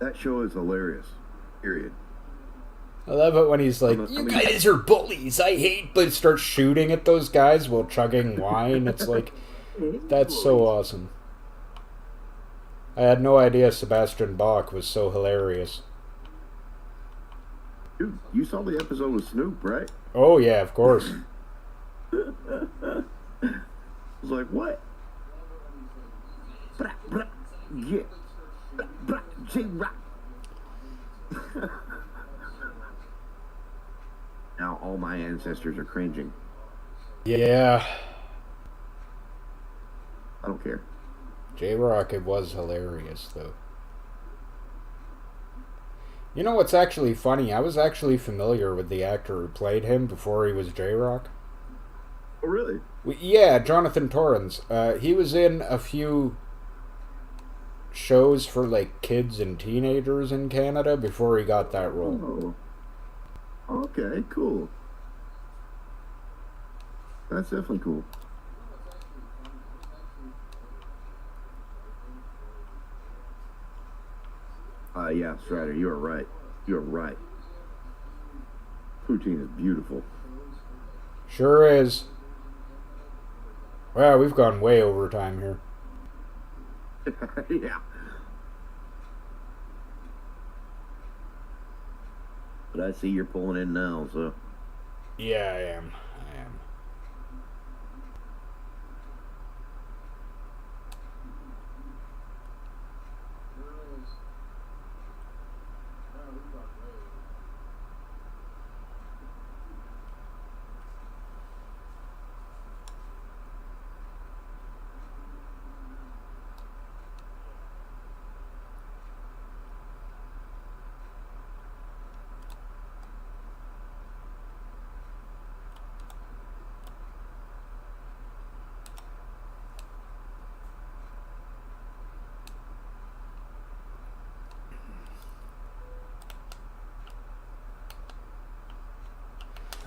That show is hilarious. Period. I love it when he's like, "You guys are bullies. I hate," but starts shooting at those guys while chugging wine. It's like, that's so awesome. I had no idea Sebastian Bach was so hilarious. Dude, you saw the episode with Snoop, right? Oh yeah, of course. I was like, what? Blah, blah, yeah. Blah, blah, J-Rock. Now all my ancestors are cringing. Yeah. I don't care. J-Rock, it was hilarious, though. You know what's actually funny? I was actually familiar with the actor who played him before he was J-Rock. Oh, really? Yeah, Jonathan Torrens. He was in a few shows for, like, kids and teenagers in Canada before he got that role. Oh. Okay, cool. That's definitely cool. Yeah, Strider, you are right. You are right. Poutine is beautiful. Sure is. Wow, we've gone way over time here. Yeah. But I see you're pulling in now, so. Yeah, I am.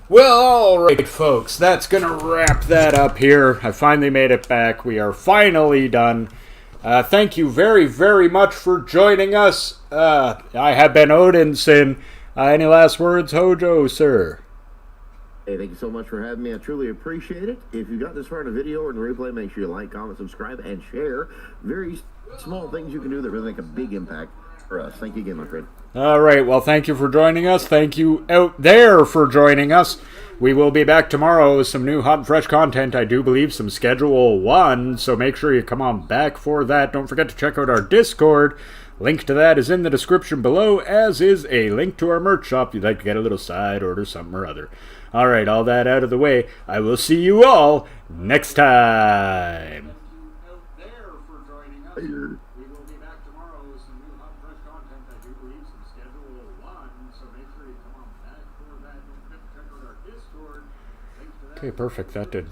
Well, alright, folks, that's going to wrap that up here. I finally made it back. We are finally done. Thank you very, very much for joining us. I have been Odinson. Any last words, Hojo, sir? Hey, thank you so much for having me. I truly appreciate it. If you got this far in the video or in the replay, make sure you like, comment, subscribe, and share. Very small things you can do that really make a big impact for us. Thank you again, my friend. All right, well, thank you for joining us. Thank you out there for joining us. We will be back tomorrow with some new hot and fresh content. I do believe some Schedule 1, so make sure you come on back for that. Don't forget to check out our Discord. Link to that is in the description below, as is a link to our merch shop if you'd like to get a little side order, something or other. All right, all that out of the way. I will see you all next time. Okay, perfect. That did.